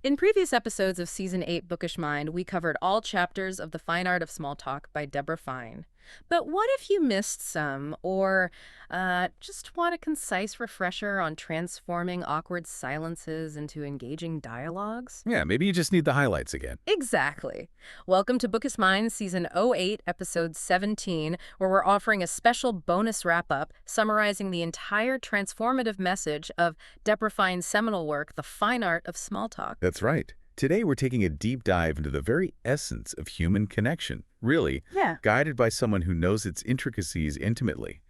In previous episodes of Season 8 Bookish Mind, we covered all chapters of The Fine Art of Small Talk by Debra Fine. But what if you missed some, or just want a concise refresher on transforming awkward silences into engaging dialogues? Yeah, maybe you just need the highlights again. Exactly. Welcome to Bookish Mind, Season 08, Episode 17, where we're offering a special bonus wrap-up summarizing the entire transformative message of Debra Fine's seminal work, The Fine Art of Small Talk. That's right. Today we're taking a deep dive into the very essence of human connection, really, Yeah. guided by someone who knows its intricacies intimately,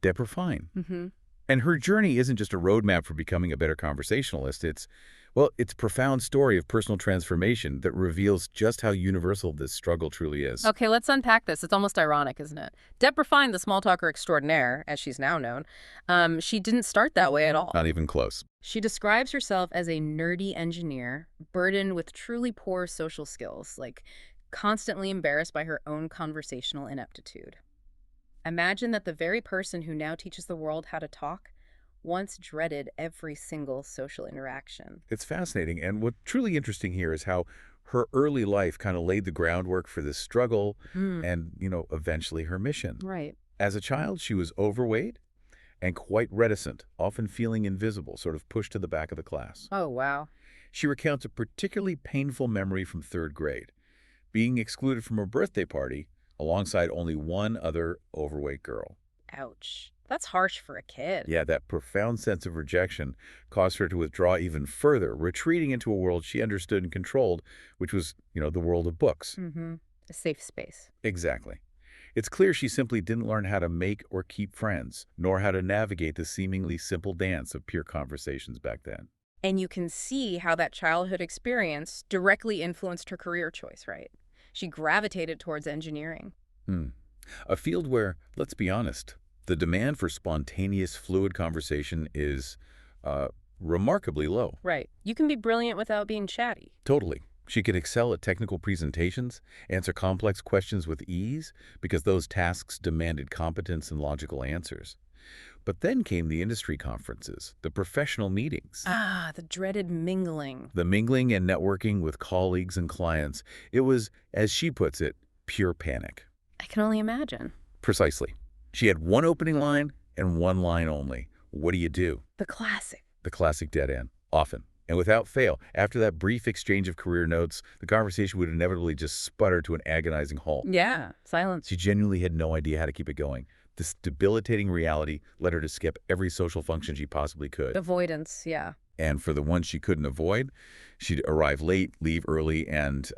Debra Fine. Mm-hmm. And her journey isn't just a roadmap for becoming a better conversationalist. It's a profound story of personal transformation that reveals just how universal this struggle truly is. Okay, let's unpack this. It's almost ironic, isn't it? Debra Fine, the small talker extraordinaire, as she's now known, she didn't start that way at all. Not even close. She describes herself as a nerdy engineer, burdened with truly poor social skills, like constantly embarrassed by her own conversational ineptitude. Imagine that the very person who now teaches the world how to talk once dreaded every single social interaction. It's fascinating, and what's truly interesting here is how her early life kind of laid the groundwork for this struggle and, eventually her mission. Right. As a child, she was overweight and quite reticent, often feeling invisible, sort of pushed to the back of the class. Oh, wow. She recounts a particularly painful memory from third grade, being excluded from her birthday party alongside only one other overweight girl. Ouch. That's harsh for a kid. Yeah, that profound sense of rejection caused her to withdraw even further, retreating into a world she understood and controlled, which was, the world of books. Mm-hmm. A safe space. Exactly. It's clear she simply didn't learn how to make or keep friends, nor how to navigate the seemingly simple dance of peer conversations back then. And you can see how that childhood experience directly influenced her career choice, right? She gravitated towards engineering. A field where, let's be honest, the demand for spontaneous, fluid conversation is remarkably low. Right. You can be brilliant without being chatty. Totally. She could excel at technical presentations, answer complex questions with ease, because those tasks demanded competence and logical answers. But then came the industry conferences, the professional meetings. Ah, the dreaded mingling. The mingling and networking with colleagues and clients. It was, as she puts it, pure panic. I can only imagine. Precisely. She had one opening line and one line only. What do you do? The classic. The classic dead end, often. And without fail, after that brief exchange of career notes, the conversation would inevitably just sputter to an agonizing halt. Yeah, silence. She genuinely had no idea how to keep it going. This debilitating reality led her to skip every social function she possibly could. Avoidance, yeah. And for the ones she couldn't avoid, she'd arrive late, leave early, and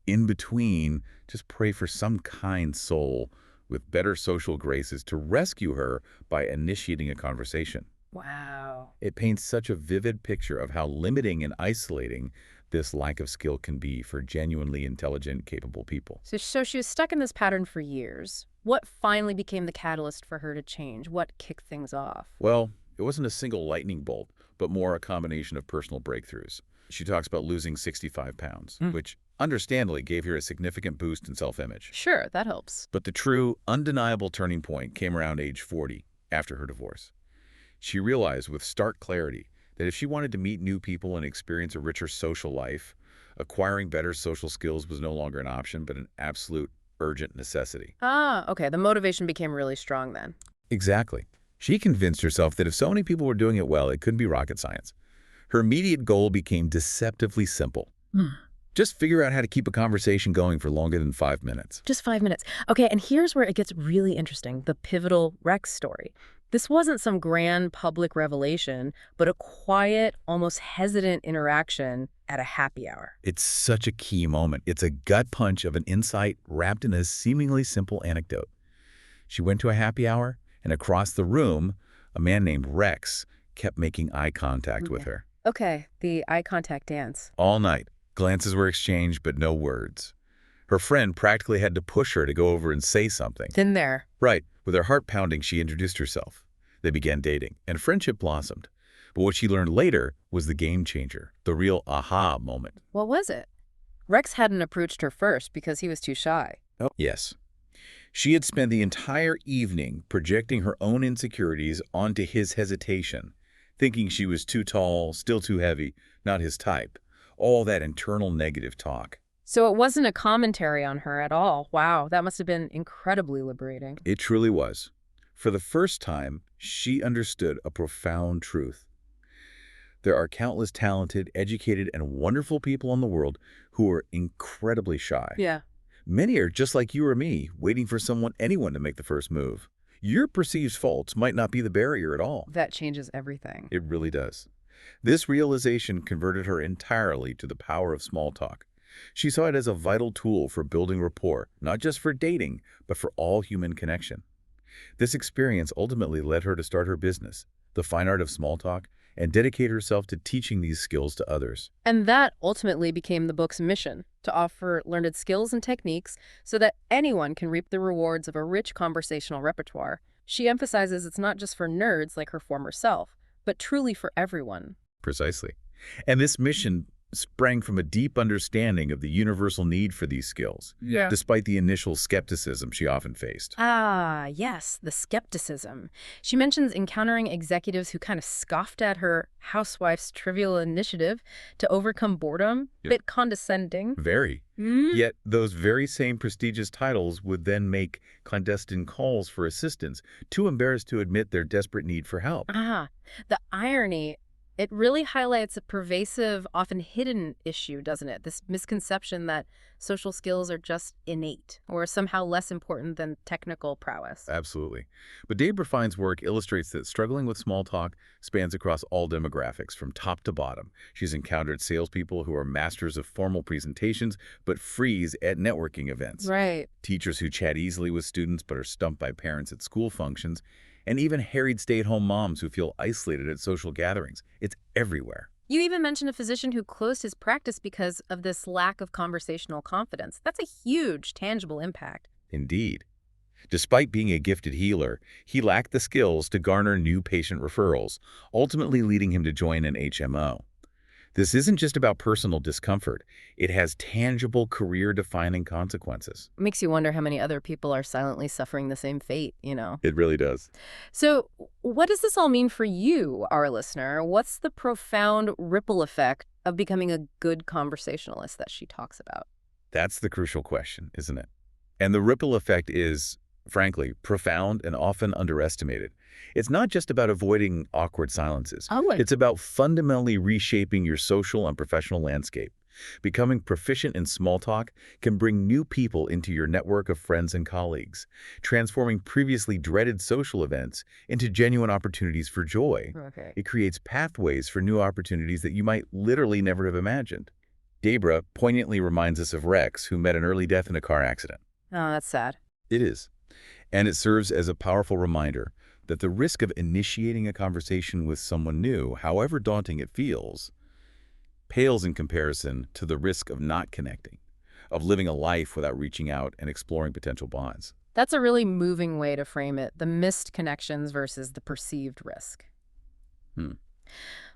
in between, just pray for some kind soul with better social graces to rescue her by initiating a conversation. Wow. It paints such a vivid picture of how limiting and isolating this lack of skill can be for genuinely intelligent, capable people. So she was stuck in this pattern for years. What finally became the catalyst for her to change? What kicked things off? Well, it wasn't a single lightning bolt, but more a combination of personal breakthroughs. She talks about losing 65 pounds, which understandably gave her a significant boost in self-image. Sure, that helps. But the true, undeniable turning point came around age 40, after her divorce. She realized with stark clarity that if she wanted to meet new people and experience a richer social life, acquiring better social skills was no longer an option, but an absolute urgent necessity. Ah, okay. The motivation became really strong then. Exactly. She convinced herself that if so many people were doing it well, it couldn't be rocket science. Her immediate goal became deceptively simple. Just figure out how to keep a conversation going for longer than 5 minutes. Just 5 minutes. Okay, and here's where it gets really interesting, the pivotal Rex story. This wasn't some grand public revelation, but a quiet, almost hesitant interaction at a happy hour. It's such a key moment. It's a gut punch of an insight wrapped in a seemingly simple anecdote. She went to a happy hour, and across the room, a man named Rex kept making eye contact with her. Okay, the eye contact dance. All night, glances were exchanged, but no words. Her friend practically had to push her to go over and say something. Then there. Right. With her heart pounding, she introduced herself. They began dating, and friendship blossomed. But what she learned later was the game changer, the real aha moment. What was it? Rex hadn't approached her first because he was too shy. Oh. Yes. She had spent the entire evening projecting her own insecurities onto his hesitation, thinking she was too tall, still too heavy, not his type, all that internal negative talk. So it wasn't a commentary on her at all. Wow, that must have been incredibly liberating. It truly was. For the first time, she understood a profound truth. There are countless talented, educated, and wonderful people in the world who are incredibly shy. Yeah. Many are just like you or me, waiting for anyone to make the first move. Your perceived faults might not be the barrier at all. That changes everything. It really does. This realization converted her entirely to the power of small talk. She saw it as a vital tool for building rapport, not just for dating, but for all human connection. This experience ultimately led her to start her business, The Fine Art of Small Talk, and dedicate herself to teaching these skills to others. And that ultimately became the book's mission, to offer learned skills and techniques so that anyone can reap the rewards of a rich conversational repertoire. She emphasizes it's not just for nerds like her former self, but truly for everyone. Precisely. And this mission sprang from a deep understanding of the universal need for these skills, Yeah. despite the initial skepticism she often faced. Ah, yes, the skepticism. She mentions encountering executives who kind of scoffed at her housewife's trivial initiative to overcome boredom. Yep. Bit condescending. Very. Yet those very same prestigious titles would then make clandestine calls for assistance, too embarrassed to admit their desperate need for help. Ah, the irony. It really highlights a pervasive, often hidden issue, doesn't it? This misconception that social skills are just innate or somehow less important than technical prowess. Absolutely. But Debra Fine's work illustrates that struggling with small talk spans across all demographics, from top to bottom. She's encountered salespeople who are masters of formal presentations but freeze at networking events. Right. Teachers who chat easily with students but are stumped by parents at school functions, and even harried stay-at-home moms who feel isolated at social gatherings. It's everywhere. You even mentioned a physician who closed his practice because of this lack of conversational confidence. That's a huge, tangible impact. Indeed. Despite being a gifted healer, he lacked the skills to garner new patient referrals, ultimately leading him to join an HMO. This isn't just about personal discomfort. It has tangible career-defining consequences. Makes you wonder how many other people are silently suffering the same fate. It really does. So, what does this all mean for you, our listener? What's the profound ripple effect of becoming a good conversationalist that she talks about? That's the crucial question, isn't it? And the ripple effect is, frankly, profound and often underestimated. It's not just about avoiding awkward silences. Oh, It's about fundamentally reshaping your social and professional landscape. Becoming proficient in small talk can bring new people into your network of friends and colleagues, transforming previously dreaded social events into genuine opportunities for joy. Okay. It creates pathways for new opportunities that you might literally never have imagined. Debra poignantly reminds us of Rex, who met an early death in a car accident. Oh, that's sad. It is. And it serves as a powerful reminder that the risk of initiating a conversation with someone new, however daunting it feels, pales in comparison to the risk of not connecting, of living a life without reaching out and exploring potential bonds. That's a really moving way to frame it, the missed connections versus the perceived risk. Hmm.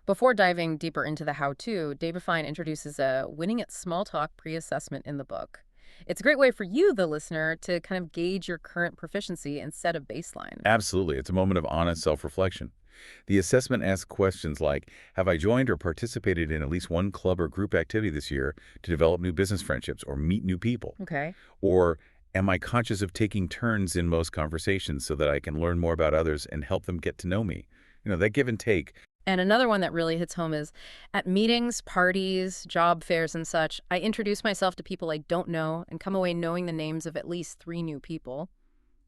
Before diving deeper into the how-to, Debra Fine introduces a winning at small talk pre-assessment in the book. It's a great way for you, the listener, to kind of gauge your current proficiency and set a baseline. Absolutely. It's a moment of honest self-reflection. The assessment asks questions like, have I joined or participated in at least one club or group activity this year to develop new business friendships or meet new people? Okay. Or am I conscious of taking turns in most conversations so that I can learn more about others and help them get to know me? That give and take. And another one that really hits home is, at meetings, parties, job fairs and such, I introduce myself to people I don't know and come away knowing the names of at least 3 new people.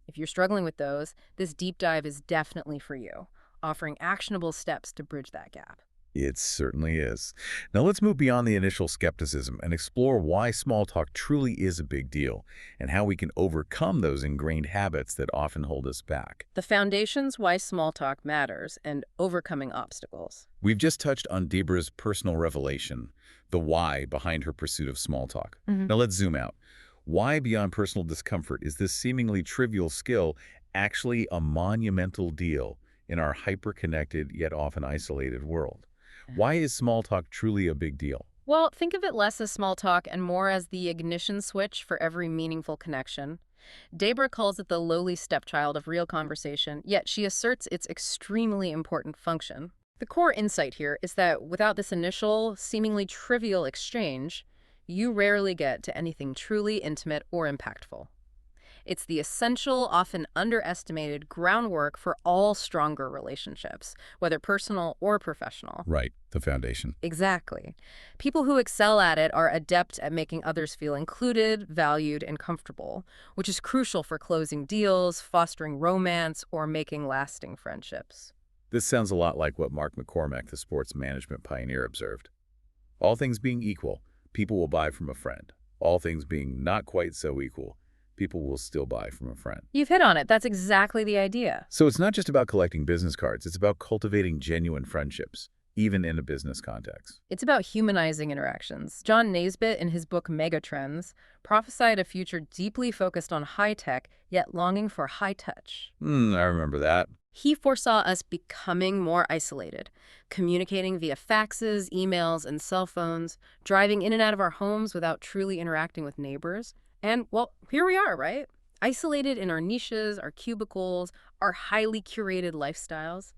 If you're struggling with those, this deep dive is definitely for you, offering actionable steps to bridge that gap. It certainly is. Now let's move beyond the initial skepticism and explore why small talk truly is a big deal and how we can overcome those ingrained habits that often hold us back. The foundations why small talk matters and overcoming obstacles. We've just touched on Debra's personal revelation, the why behind her pursuit of small talk. Now let's zoom out. Why, beyond personal discomfort, is this seemingly trivial skill actually a monumental deal in our hyper-connected yet often isolated world? Why is small talk truly a big deal? Well, think of it less as small talk and more as the ignition switch for every meaningful connection. Debra calls it the lowly stepchild of real conversation, yet she asserts its extremely important function. The core insight here is that without this initial, seemingly trivial exchange, you rarely get to anything truly intimate or impactful. It's the essential, often underestimated groundwork for all stronger relationships, whether personal or professional. Right, the foundation. Exactly. People who excel at it are adept at making others feel included, valued, and comfortable, which is crucial for closing deals, fostering romance, or making lasting friendships. This sounds a lot like what Mark McCormack, the sports management pioneer, observed. All things being equal, people will buy from a friend. All things being not quite so equal, people will still buy from a friend. You've hit on it. That's exactly the idea. So it's not just about collecting business cards, it's about cultivating genuine friendships, even in a business context. It's about humanizing interactions. John Naisbitt, in his book Megatrends, prophesied a future deeply focused on high-tech, yet longing for high-touch. I remember that. He foresaw us becoming more isolated, communicating via faxes, emails, and cell phones, driving in and out of our homes without truly interacting with neighbors. And, well, here we are, right? Isolated in our niches, our cubicles, our highly curated lifestyles.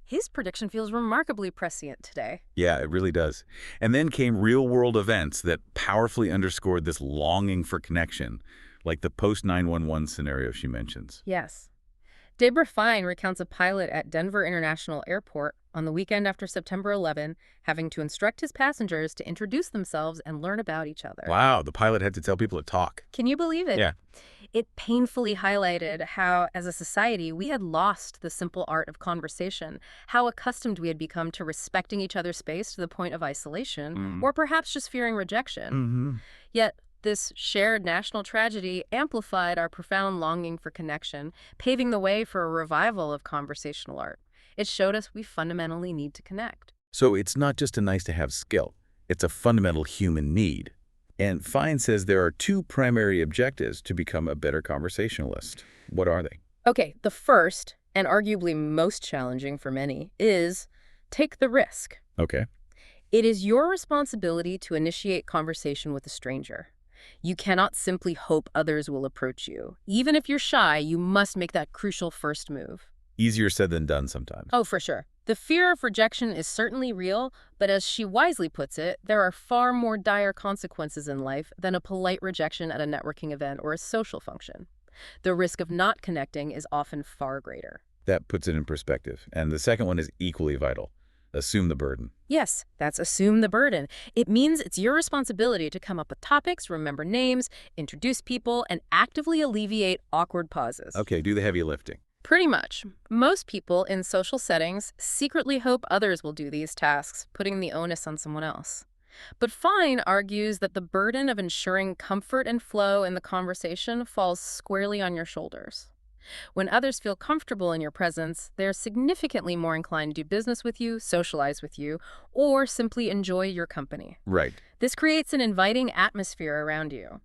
His prediction feels remarkably prescient today. Yeah, it really does. And then came real-world events that powerfully underscored this longing for connection, like the post-911 scenario she mentions. Yes. Debra Fine recounts a pilot at Denver International Airport on the weekend after September 11 having to instruct his passengers to introduce themselves and learn about each other. Wow, the pilot had to tell people to talk. Can you believe it? Yeah. It painfully highlighted how, as a society, we had lost the simple art of conversation, how accustomed we had become to respecting each other's space to the point of isolation, or perhaps just fearing rejection. Yet, this shared national tragedy amplified our profound longing for connection, paving the way for a revival of conversational art. It showed us we fundamentally need to connect. So it's not just a nice-to-have skill. It's a fundamental human need. And Fine says there are two primary objectives to become a better conversationalist. What are they? Okay, the first, and arguably most challenging for many, is take the risk. Okay. It is your responsibility to initiate conversation with a stranger. You cannot simply hope others will approach you. Even if you're shy, you must make that crucial first move. Easier said than done sometimes. Oh, for sure. The fear of rejection is certainly real, but as she wisely puts it, there are far more dire consequences in life than a polite rejection at a networking event or a social function. The risk of not connecting is often far greater. That puts it in perspective. And the second one is equally vital. Assume the burden. Yes, that's assume the burden. It means it's your responsibility to come up with topics, remember names, introduce people, and actively alleviate awkward pauses. Okay, do the heavy lifting. Pretty much. Most people in social settings secretly hope others will do these tasks, putting the onus on someone else. But Fine argues that the burden of ensuring comfort and flow in the conversation falls squarely on your shoulders. When others feel comfortable in your presence, they're significantly more inclined to do business with you, socialize with you, or simply enjoy your company. Right. This creates an inviting atmosphere around you.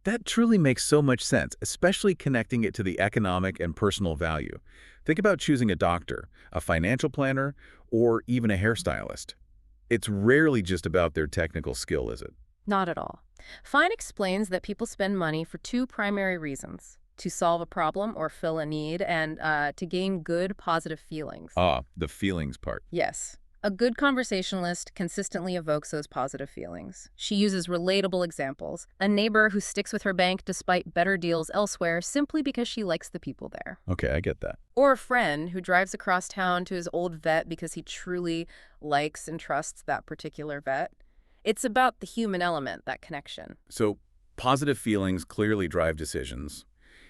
That truly makes so much sense, especially connecting it to the economic and personal value. Think about choosing a doctor, a financial planner, or even a hairstylist. It's rarely just about their technical skill, is it? Not at all. Fine explains that people spend money for two primary reasons: to solve a problem or fill a need, and to gain good, positive feelings. Ah, the feelings part. Yes. A good conversationalist consistently evokes those positive feelings. She uses relatable examples. A neighbor who sticks with her bank despite better deals elsewhere simply because she likes the people there. Okay, I get that. Or a friend who drives across town to his old vet because he truly likes and trusts that particular vet. It's about the human element, that connection. So, positive feelings clearly drive decisions,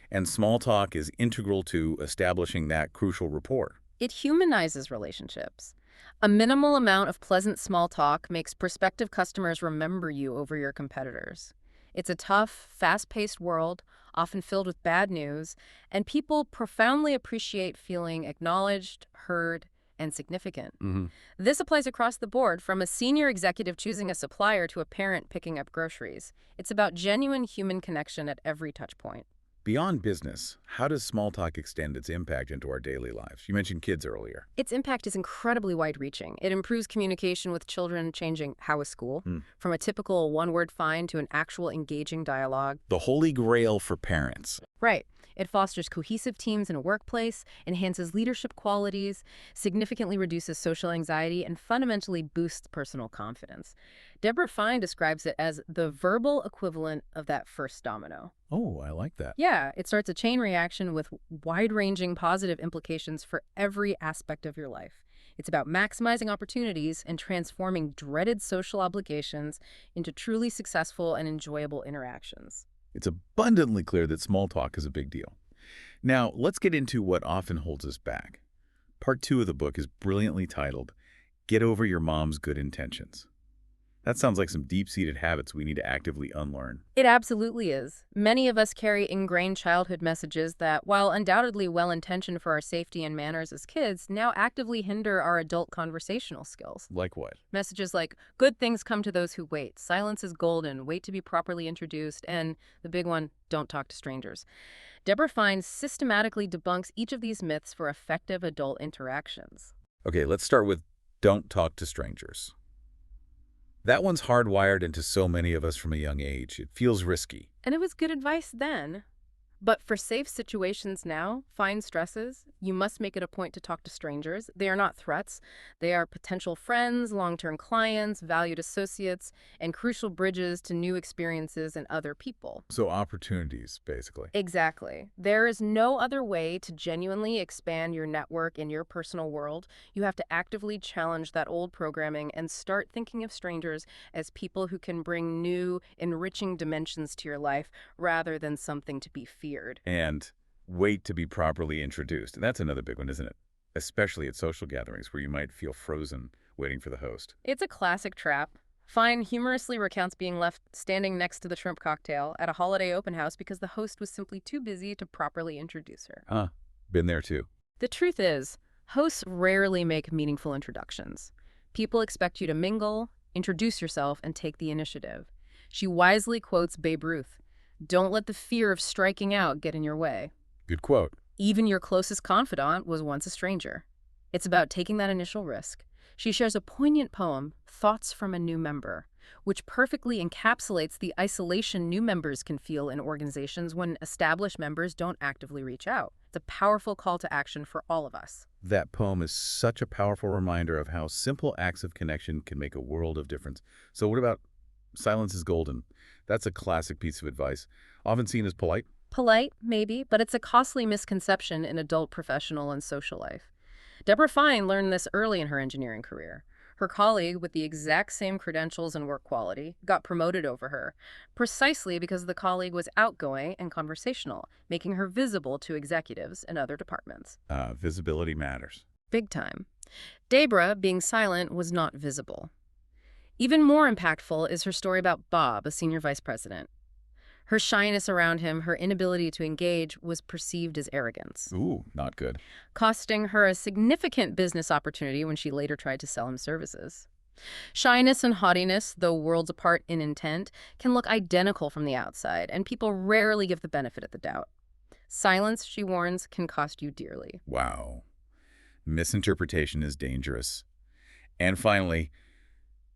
and small talk is integral to establishing that crucial rapport. It humanizes relationships. A minimal amount of pleasant small talk makes prospective customers remember you over your competitors. It's a tough, fast-paced world, often filled with bad news, and people profoundly appreciate feeling acknowledged, heard, and significant. This applies across the board, from a senior executive choosing a supplier to a parent picking up groceries. It's about genuine human connection at every touch point. Beyond business, how does small talk extend its impact into our daily lives? You mentioned kids earlier. Its impact is incredibly wide-reaching. It improves communication with children, changing how is school, from a typical one-word fine to an actual engaging dialogue. The holy grail for parents. Right. It fosters cohesive teams in a workplace, enhances leadership qualities, significantly reduces social anxiety, and fundamentally boosts personal confidence. Debra Fine describes it as the verbal equivalent of that first domino. Oh, I like that. Yeah, it starts a chain reaction with wide-ranging positive implications for every aspect of your life. It's about maximizing opportunities and transforming dreaded social obligations into truly successful and enjoyable interactions. It's abundantly clear that small talk is a big deal. Now, let's get into what often holds us back. Part 2 of the book is brilliantly titled, Get Over Your Mom's Good Intentions. That sounds like some deep-seated habits we need to actively unlearn. It absolutely is. Many of us carry ingrained childhood messages that, while undoubtedly well-intentioned for our safety and manners as kids, now actively hinder our adult conversational skills. Like what? Messages like, good things come to those who wait, silence is golden, wait to be properly introduced, and the big one, don't talk to strangers. Debra Fine systematically debunks each of these myths for effective adult interactions. Okay, let's start with don't talk to strangers. That one's hardwired into so many of us from a young age. It feels risky. And it was good advice then. But for safe situations now, Fine stresses, you must make it a point to talk to strangers. They are not threats. They are potential friends, long-term clients, valued associates, and crucial bridges to new experiences and other people. So opportunities, basically. Exactly. There is no other way to genuinely expand your network in your personal world. You have to actively challenge that old programming and start thinking of strangers as people who can bring new, enriching dimensions to your life rather than something to be feared. And wait to be properly introduced. And that's another big one, isn't it? Especially at social gatherings where you might feel frozen waiting for the host. It's a classic trap. Fine humorously recounts being left standing next to the shrimp cocktail at a holiday open house because the host was simply too busy to properly introduce her. Been there too. The truth is, hosts rarely make meaningful introductions. People expect you to mingle, introduce yourself, and take the initiative. She wisely quotes Babe Ruth, "Don't let the fear of striking out get in your way." Good quote. Even your closest confidant was once a stranger. It's about taking that initial risk. She shares a poignant poem, Thoughts from a New Member, which perfectly encapsulates the isolation new members can feel in organizations when established members don't actively reach out. It's a powerful call to action for all of us. That poem is such a powerful reminder of how simple acts of connection can make a world of difference. So what about silence is golden? That's a classic piece of advice, often seen as polite. Polite, maybe, but it's a costly misconception in adult professional and social life. Debra Fine learned this early in her engineering career. Her colleague with the exact same credentials and work quality got promoted over her, precisely because the colleague was outgoing and conversational, making her visible to executives and other departments. Visibility matters. Big time. Debra, being silent, was not visible. Even more impactful is her story about Bob, a senior vice president. Her shyness around him, her inability to engage, was perceived as arrogance, Ooh, not good. costing her a significant business opportunity when she later tried to sell him services. Shyness and haughtiness, though worlds apart in intent, can look identical from the outside, and people rarely give the benefit of the doubt. Silence, she warns, can cost you dearly. Wow. Misinterpretation is dangerous. And finally,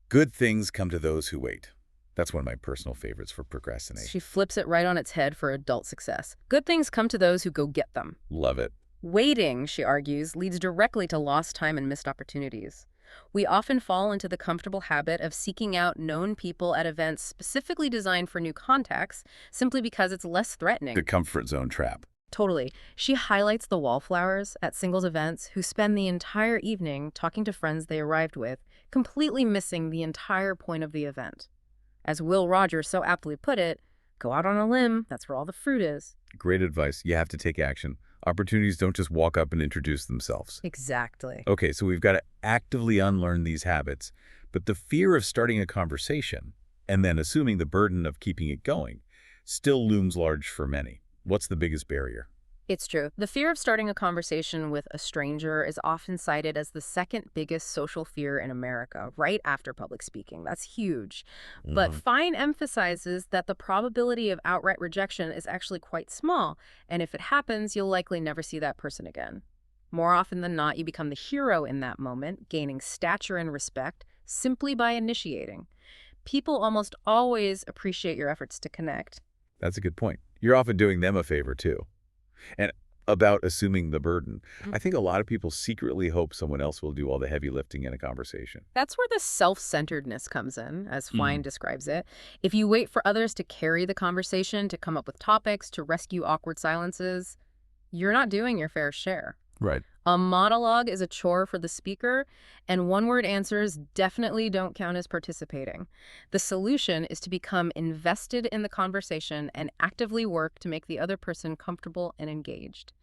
good things come to those who wait. That's one of my personal favorites for procrastination. She flips it right on its head for adult success. Good things come to those who go get them. Love it. Waiting, she argues, leads directly to lost time and missed opportunities. We often fall into the comfortable habit of seeking out known people at events specifically designed for new contacts simply because it's less threatening. The comfort zone trap. Totally. She highlights the wallflowers at singles events who spend the entire evening talking to friends they arrived with, completely missing the entire point of the event. As Will Rogers so aptly put it, go out on a limb, that's where all the fruit is. Great advice. You have to take action. Opportunities don't just walk up and introduce themselves. Exactly. Okay, so we've got to actively unlearn these habits, but the fear of starting a conversation and then assuming the burden of keeping it going still looms large for many. What's the biggest barrier? It's true. The fear of starting a conversation with a stranger is often cited as the second biggest social fear in America, right after public speaking. That's huge. But Fine emphasizes that the probability of outright rejection is actually quite small, and if it happens, you'll likely never see that person again. More often than not, you become the hero in that moment, gaining stature and respect simply by initiating. People almost always appreciate your efforts to connect. That's a good point. You're often doing them a favor, too. And about assuming the burden, I think a lot of people secretly hope someone else will do all the heavy lifting in a conversation. That's where the self-centeredness comes in, as Fine Mhm. describes it. If you wait for others to carry the conversation, to come up with topics, to rescue awkward silences, you're not doing your fair share. Right. A monologue is a chore for the speaker, and one-word answers definitely don't count as participating. The solution is to become invested in the conversation and actively work to make the other person comfortable and engaged.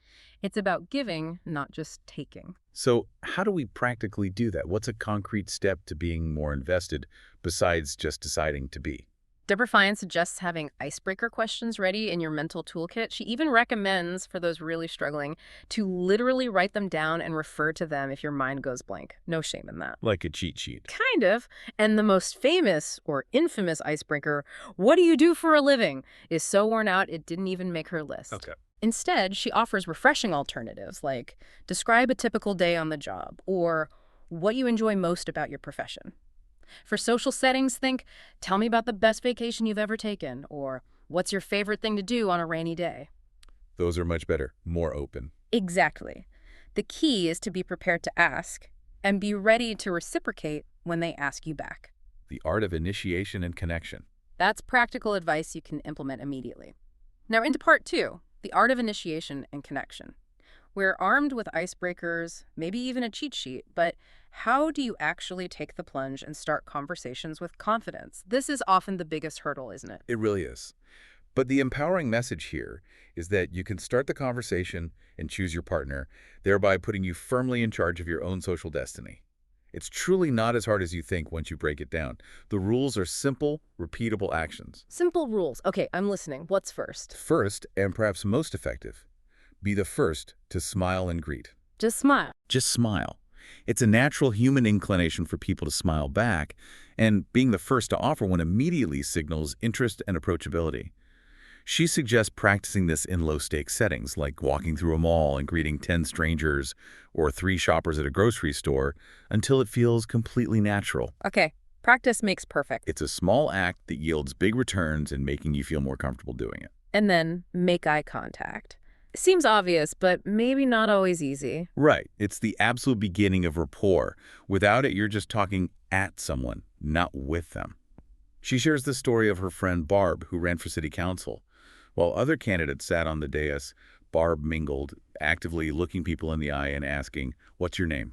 It's about giving, not just taking. So how do we practically do that? What's a concrete step to being more invested besides just deciding to be? Debra Fine suggests having icebreaker questions ready in your mental toolkit. She even recommends, for those really struggling, to literally write them down and refer to them if your mind goes blank. No shame in that. Like a cheat sheet. Kind of. And the most famous or infamous icebreaker, "What do you do for a living?" is so worn out it didn't even make her list. Okay. Instead, she offers refreshing alternatives like describe a typical day on the job or what you enjoy most about your profession. For social settings, think, tell me about the best vacation you've ever taken, or what's your favorite thing to do on a rainy day? Those are much better, more open. Exactly. The key is to be prepared to ask and be ready to reciprocate when they ask you back. The art of initiation and connection. That's practical advice you can implement immediately. Now, into part two, the art of initiation and connection. We're armed with icebreakers, maybe even a cheat sheet, but how do you actually take the plunge and start conversations with confidence? This is often the biggest hurdle, isn't it? It really is. But the empowering message here is that you can start the conversation and choose your partner, thereby putting you firmly in charge of your own social destiny. It's truly not as hard as you think once you break it down. The rules are simple, repeatable actions. Simple rules. Okay, I'm listening. What's first? First, and perhaps most effective, be the first to smile and greet. Just smile. Just smile. It's a natural human inclination for people to smile back, and being the first to offer one immediately signals interest and approachability. She suggests practicing this in low-stakes settings, like walking through a mall and greeting 10 strangers or 3 shoppers at a grocery store, until it feels completely natural. Okay, practice makes perfect. It's a small act that yields big returns in making you feel more comfortable doing it. And then make eye contact. Seems obvious, but maybe not always easy. Right. It's the absolute beginning of rapport. Without it, you're just talking at someone, not with them. She shares the story of her friend Barb, who ran for city council. While other candidates sat on the dais, Barb mingled, actively looking people in the eye and asking, "What's your name?"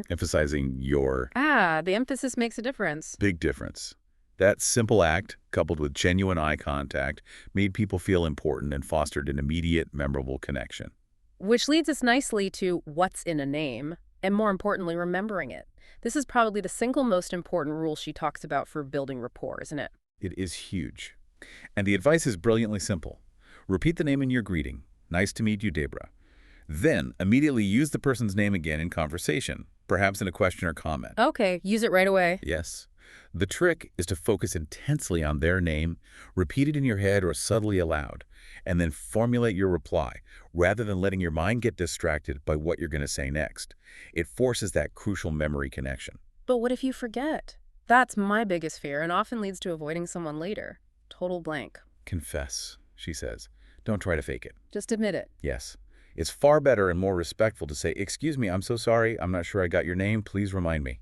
Emphasizing your The emphasis makes a difference. big difference. That simple act, coupled with genuine eye contact, made people feel important and fostered an immediate, memorable connection. Which leads us nicely to what's in a name, and more importantly, remembering it. This is probably the single most important rule she talks about for building rapport, isn't it? It is huge. And the advice is brilliantly simple. Repeat the name in your greeting. Nice to meet you, Debra. Then, immediately use the person's name again in conversation, perhaps in a question or comment. Okay, use it right away. Yes. The trick is to focus intensely on their name, repeat it in your head or subtly aloud, and then formulate your reply, rather than letting your mind get distracted by what you're going to say next. It forces that crucial memory connection. But what if you forget? That's my biggest fear and often leads to avoiding someone later. Total blank. Confess, she says. Don't try to fake it. Just admit it. Yes. It's far better and more respectful to say, "Excuse me, I'm so sorry. I'm not sure I got your name. Please remind me."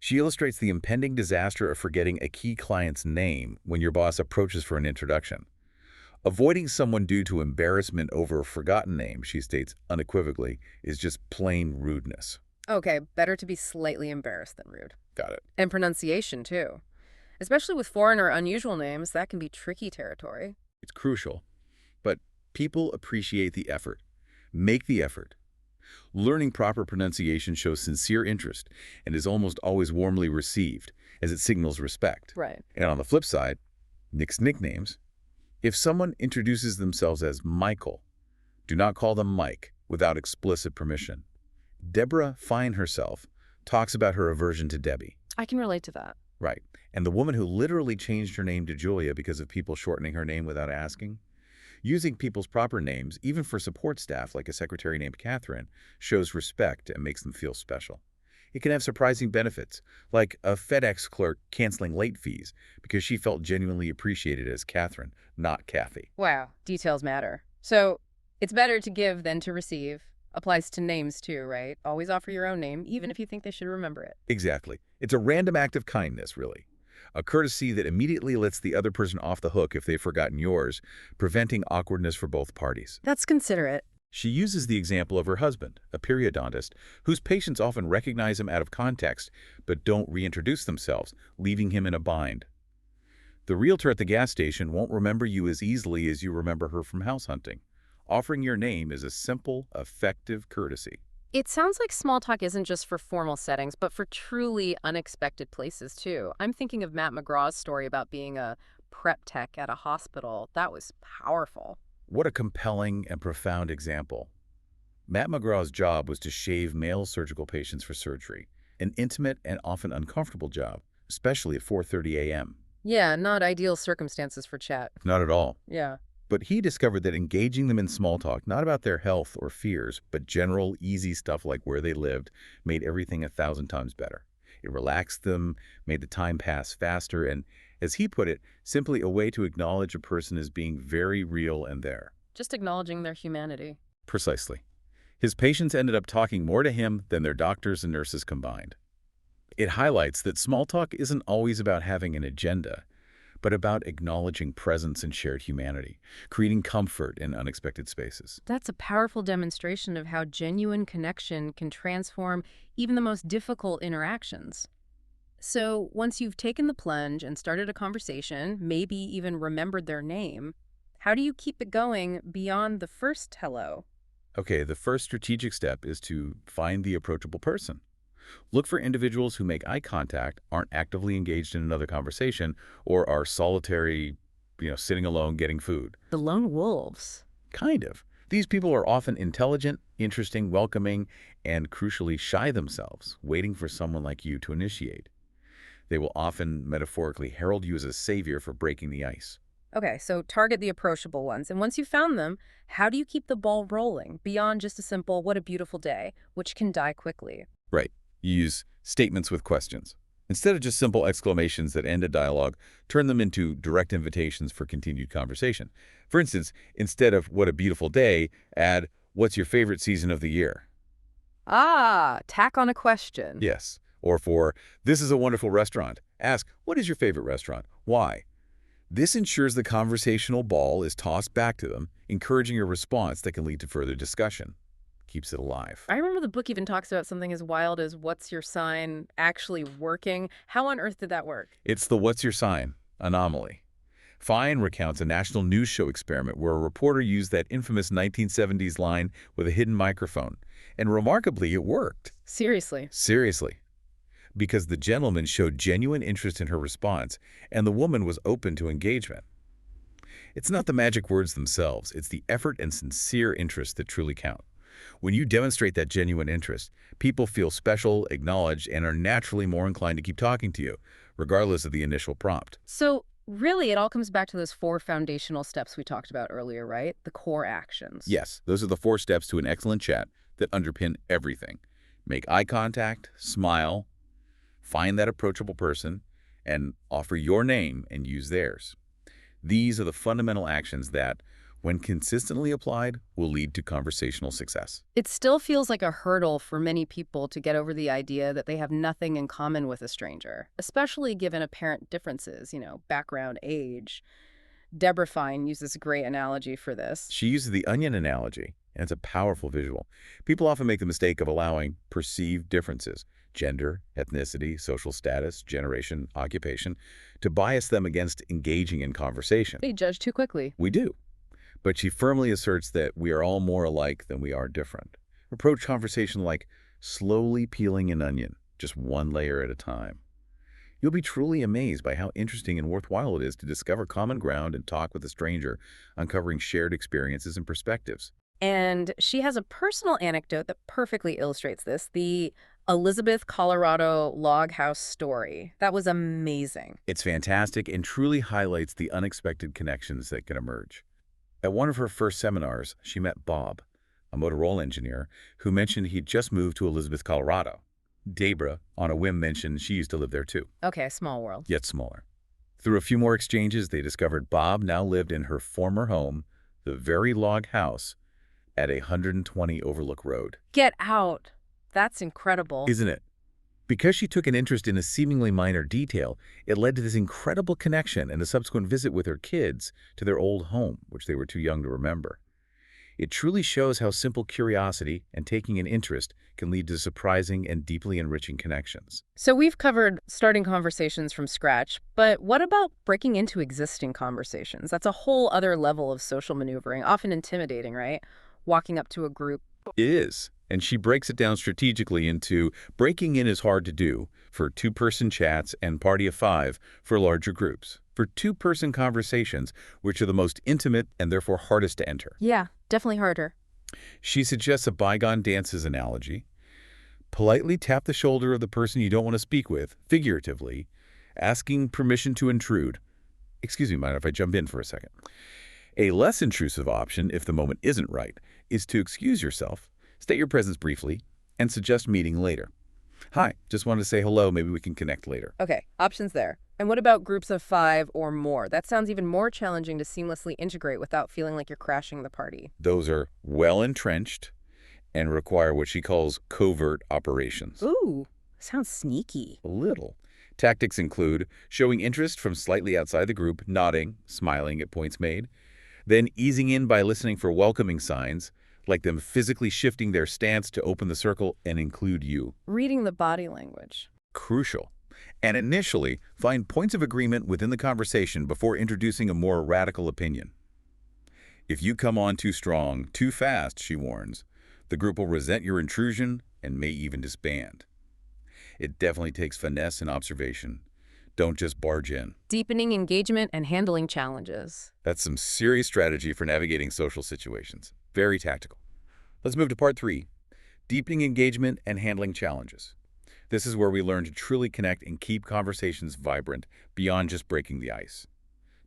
She illustrates the impending disaster of forgetting a key client's name when your boss approaches for an introduction. Avoiding someone due to embarrassment over a forgotten name, she states unequivocally, is just plain rudeness. Okay, better to be slightly embarrassed than rude. Got it. And pronunciation, too. Especially with foreign or unusual names, that can be tricky territory. It's crucial. But people appreciate the effort. Make the effort. Learning proper pronunciation shows sincere interest and is almost always warmly received, as it signals respect. Right. And on the flip side, nix nicknames. If someone introduces themselves as Michael, do not call them Mike without explicit permission. Debra Fine herself talks about her aversion to Debbie. I can relate to that. Right. And the woman who literally changed her name to Julia because of people shortening her name without asking. Using people's proper names, even for support staff like a secretary named Catherine, shows respect and makes them feel special. It can have surprising benefits, like a FedEx clerk canceling late fees because she felt genuinely appreciated as Catherine, not Kathy. Wow, details matter. So, It's better to give than to receive. Applies to names too, right? Always offer your own name, even if you think they should remember it. Exactly. It's a random act of kindness, really. A courtesy that immediately lets the other person off the hook if they've forgotten yours, preventing awkwardness for both parties. That's considerate. She uses the example of her husband, a periodontist, whose patients often recognize him out of context but don't reintroduce themselves, leaving him in a bind. The realtor at the gas station won't remember you as easily as you remember her from house hunting. Offering your name is a simple, effective courtesy. It sounds like small talk isn't just for formal settings, but for truly unexpected places, too. I'm thinking of Matt McGraw's story about being a prep tech at a hospital. That was powerful. What a compelling and profound example. Matt McGraw's job was to shave male surgical patients for surgery, an intimate and often uncomfortable job, especially at 4:30 a.m. Yeah, not ideal circumstances for chat. Not at all. Yeah. But he discovered that engaging them in small talk, not about their health or fears, but general, easy stuff like where they lived, made everything 1,000 times better. It relaxed them, made the time pass faster, and, as he put it, simply a way to acknowledge a person as being very real and there. Just acknowledging their humanity. Precisely. His patients ended up talking more to him than their doctors and nurses combined. It highlights that small talk isn't always about having an agenda, but about acknowledging presence and shared humanity, creating comfort in unexpected spaces. That's a powerful demonstration of how genuine connection can transform even the most difficult interactions. So, once you've taken the plunge and started a conversation, maybe even remembered their name, how do you keep it going beyond the first hello? Okay, the first strategic step is to find the approachable person. Look for individuals who make eye contact, aren't actively engaged in another conversation, or are solitary, sitting alone getting food. The lone wolves. Kind of. These people are often intelligent, interesting, welcoming, and crucially shy themselves, waiting for someone like you to initiate. They will often metaphorically herald you as a savior for breaking the ice. Okay, so target the approachable ones. And once you've found them, how do you keep the ball rolling beyond just a simple, what a beautiful day, which can die quickly? Right. You use statements with questions. Instead of just simple exclamations that end a dialogue, turn them into direct invitations for continued conversation. For instance, instead of "what a beautiful day," add "what's your favorite season of the year?" Ah, tack on a question. Yes. Or for "this is a wonderful restaurant," ask "what is your favorite restaurant? Why?" This ensures the conversational ball is tossed back to them, encouraging a response that can lead to further discussion. Keeps it alive. I remember the book even talks about something as wild as what's your sign actually working. How on earth did that work? It's the "what's your sign" anomaly. Fine recounts a national news show experiment where a reporter used that infamous 1970s line with a hidden microphone. And remarkably, it worked. Seriously. Seriously. Because the gentleman showed genuine interest in her response, and the woman was open to engagement. It's not the magic words themselves, it's the effort and sincere interest that truly count. When you demonstrate that genuine interest, people feel special, acknowledged, and are naturally more inclined to keep talking to you, regardless of the initial prompt. So really, it all comes back to those 4 foundational steps we talked about earlier, right? The core actions. Yes, those are the 4 steps to an excellent chat that underpin everything. Make eye contact, smile, find that approachable person, and offer your name and use theirs. These are the fundamental actions that, when consistently applied, will lead to conversational success. It still feels like a hurdle for many people to get over the idea that they have nothing in common with a stranger, especially given apparent differences, background, age. Debra Fine uses a great analogy for this. She uses the onion analogy, and it's a powerful visual. People often make the mistake of allowing perceived differences, gender, ethnicity, social status, generation, occupation, to bias them against engaging in conversation. They judge too quickly. We do. But she firmly asserts that we are all more alike than we are different. Approach conversation like slowly peeling an onion, just one layer at a time. You'll be truly amazed by how interesting and worthwhile it is to discover common ground and talk with a stranger, uncovering shared experiences and perspectives. And she has a personal anecdote that perfectly illustrates this, the Elizabeth, Colorado log house story. That was amazing. It's fantastic and truly highlights the unexpected connections that can emerge. At one of her first seminars, she met Bob, a Motorola engineer, who mentioned he'd just moved to Elizabeth, Colorado. Debra, on a whim, mentioned she used to live there too. Okay, small world. Yet smaller. Through a few more exchanges, they discovered Bob now lived in her former home, the very log house, at a 120 Overlook Road. Get out. That's incredible. Isn't it? Because she took an interest in a seemingly minor detail, it led to this incredible connection and a subsequent visit with her kids to their old home, which they were too young to remember. It truly shows how simple curiosity and taking an interest can lead to surprising and deeply enriching connections. So we've covered starting conversations from scratch, but what about breaking into existing conversations? That's a whole other level of social maneuvering, often intimidating, right? Walking up to a group. It is, and she breaks it down strategically into breaking in is hard to do for two-person chats and party of five for larger groups. For two-person conversations, which are the most intimate and therefore hardest to enter. Yeah, definitely harder. She suggests a bygone dances analogy. Politely tap the shoulder of the person you don't want to speak with, figuratively, asking permission to intrude. Excuse me, mind if I jump in for a second? A less intrusive option, if the moment isn't right, is to excuse yourself, state your presence briefly, and suggest meeting later. Hi, just wanted to say hello, maybe we can connect later. Okay, options there. And what about groups of 5 or more? That sounds even more challenging to seamlessly integrate without feeling like you're crashing the party. Those are well entrenched and require what she calls covert operations. Ooh, sounds sneaky. A little. Tactics include showing interest from slightly outside the group, nodding, smiling at points made, then easing in by listening for welcoming signs, like them physically shifting their stance to open the circle and include you. Reading the body language. Crucial. And initially, find points of agreement within the conversation before introducing a more radical opinion. If you come on too strong, too fast, she warns, the group will resent your intrusion and may even disband. It definitely takes finesse and observation. Don't just barge in. Deepening engagement and handling challenges. That's some serious strategy for navigating social situations. Very tactical. Let's move to part 3, deepening engagement and handling challenges. This is where we learn to truly connect and keep conversations vibrant beyond just breaking the ice.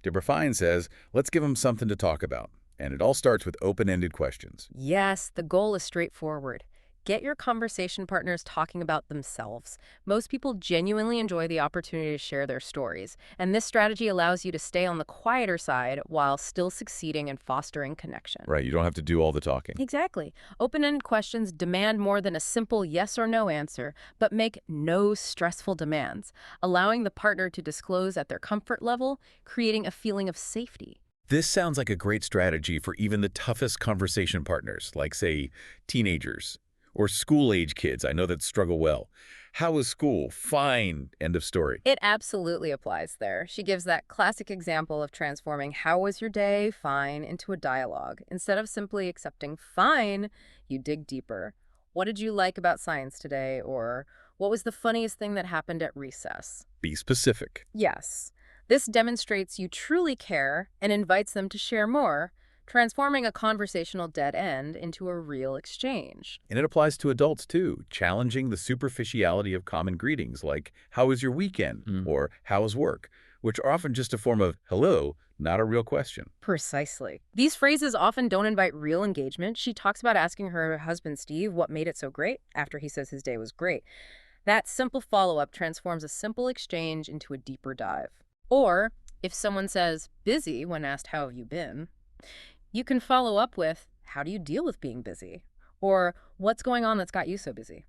Debra Fine says, let's give them something to talk about. And it all starts with open-ended questions. Yes, the goal is straightforward. Get your conversation partners talking about themselves. Most people genuinely enjoy the opportunity to share their stories, and this strategy allows you to stay on the quieter side while still succeeding in fostering connection. Right, you don't have to do all the talking. Exactly. Open-ended questions demand more than a simple yes or no answer, but make no stressful demands, allowing the partner to disclose at their comfort level, creating a feeling of safety. This sounds like a great strategy for even the toughest conversation partners, like, say, teenagers or school-age kids. I know that struggle well. How was school? Fine. End of story. It absolutely applies there. She gives that classic example of transforming "how was your day? Fine" into a dialogue. Instead of simply accepting "fine," you dig deeper. What did you like about science today? Or what was the funniest thing that happened at recess? Be specific. Yes. This demonstrates you truly care and invites them to share more, transforming a conversational dead end into a real exchange. And it applies to adults, too, challenging the superficiality of common greetings like, how was your weekend? Or how was work? Which are often just a form of hello, not a real question. Precisely. These phrases often don't invite real engagement. She talks about asking her husband, Steve, what made it so great after he says his day was great. That simple follow-up transforms a simple exchange into a deeper dive. Or, if someone says busy when asked how have you been, you can follow up with, how do you deal with being busy? Or, what's going on that's got you so busy?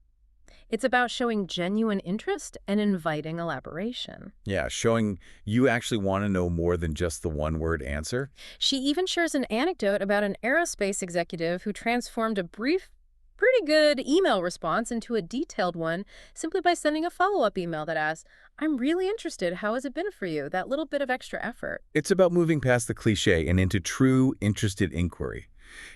It's about showing genuine interest and inviting elaboration. Yeah, showing you actually want to know more than just the one-word answer. She even shares an anecdote about an aerospace executive who transformed a brief, pretty good email response into a detailed one simply by sending a follow-up email that asks, I'm really interested. How has it been for you? That little bit of extra effort. It's about moving past the cliche and into true, interested inquiry.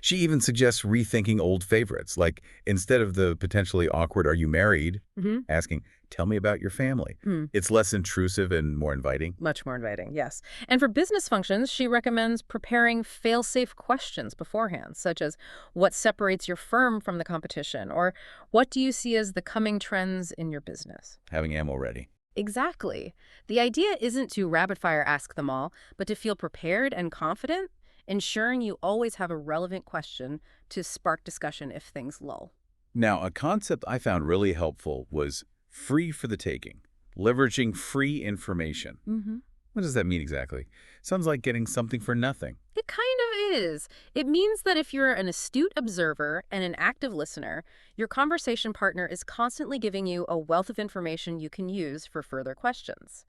She even suggests rethinking old favorites, like instead of the potentially awkward, are you married? Asking, tell me about your family. It's less intrusive and more inviting. Much more inviting, yes. And for business functions, she recommends preparing fail-safe questions beforehand, such as what separates your firm from the competition, or what do you see as the coming trends in your business? Having ammo ready. Exactly. The idea isn't to rapid-fire ask them all, but to feel prepared and confident, ensuring you always have a relevant question to spark discussion if things lull. Now, a concept I found really helpful was free for the taking, leveraging free information. What does that mean exactly? Sounds like getting something for nothing. It kind is. It means that if you're an astute observer and an active listener, your conversation partner is constantly giving you a wealth of information you can use for further questions.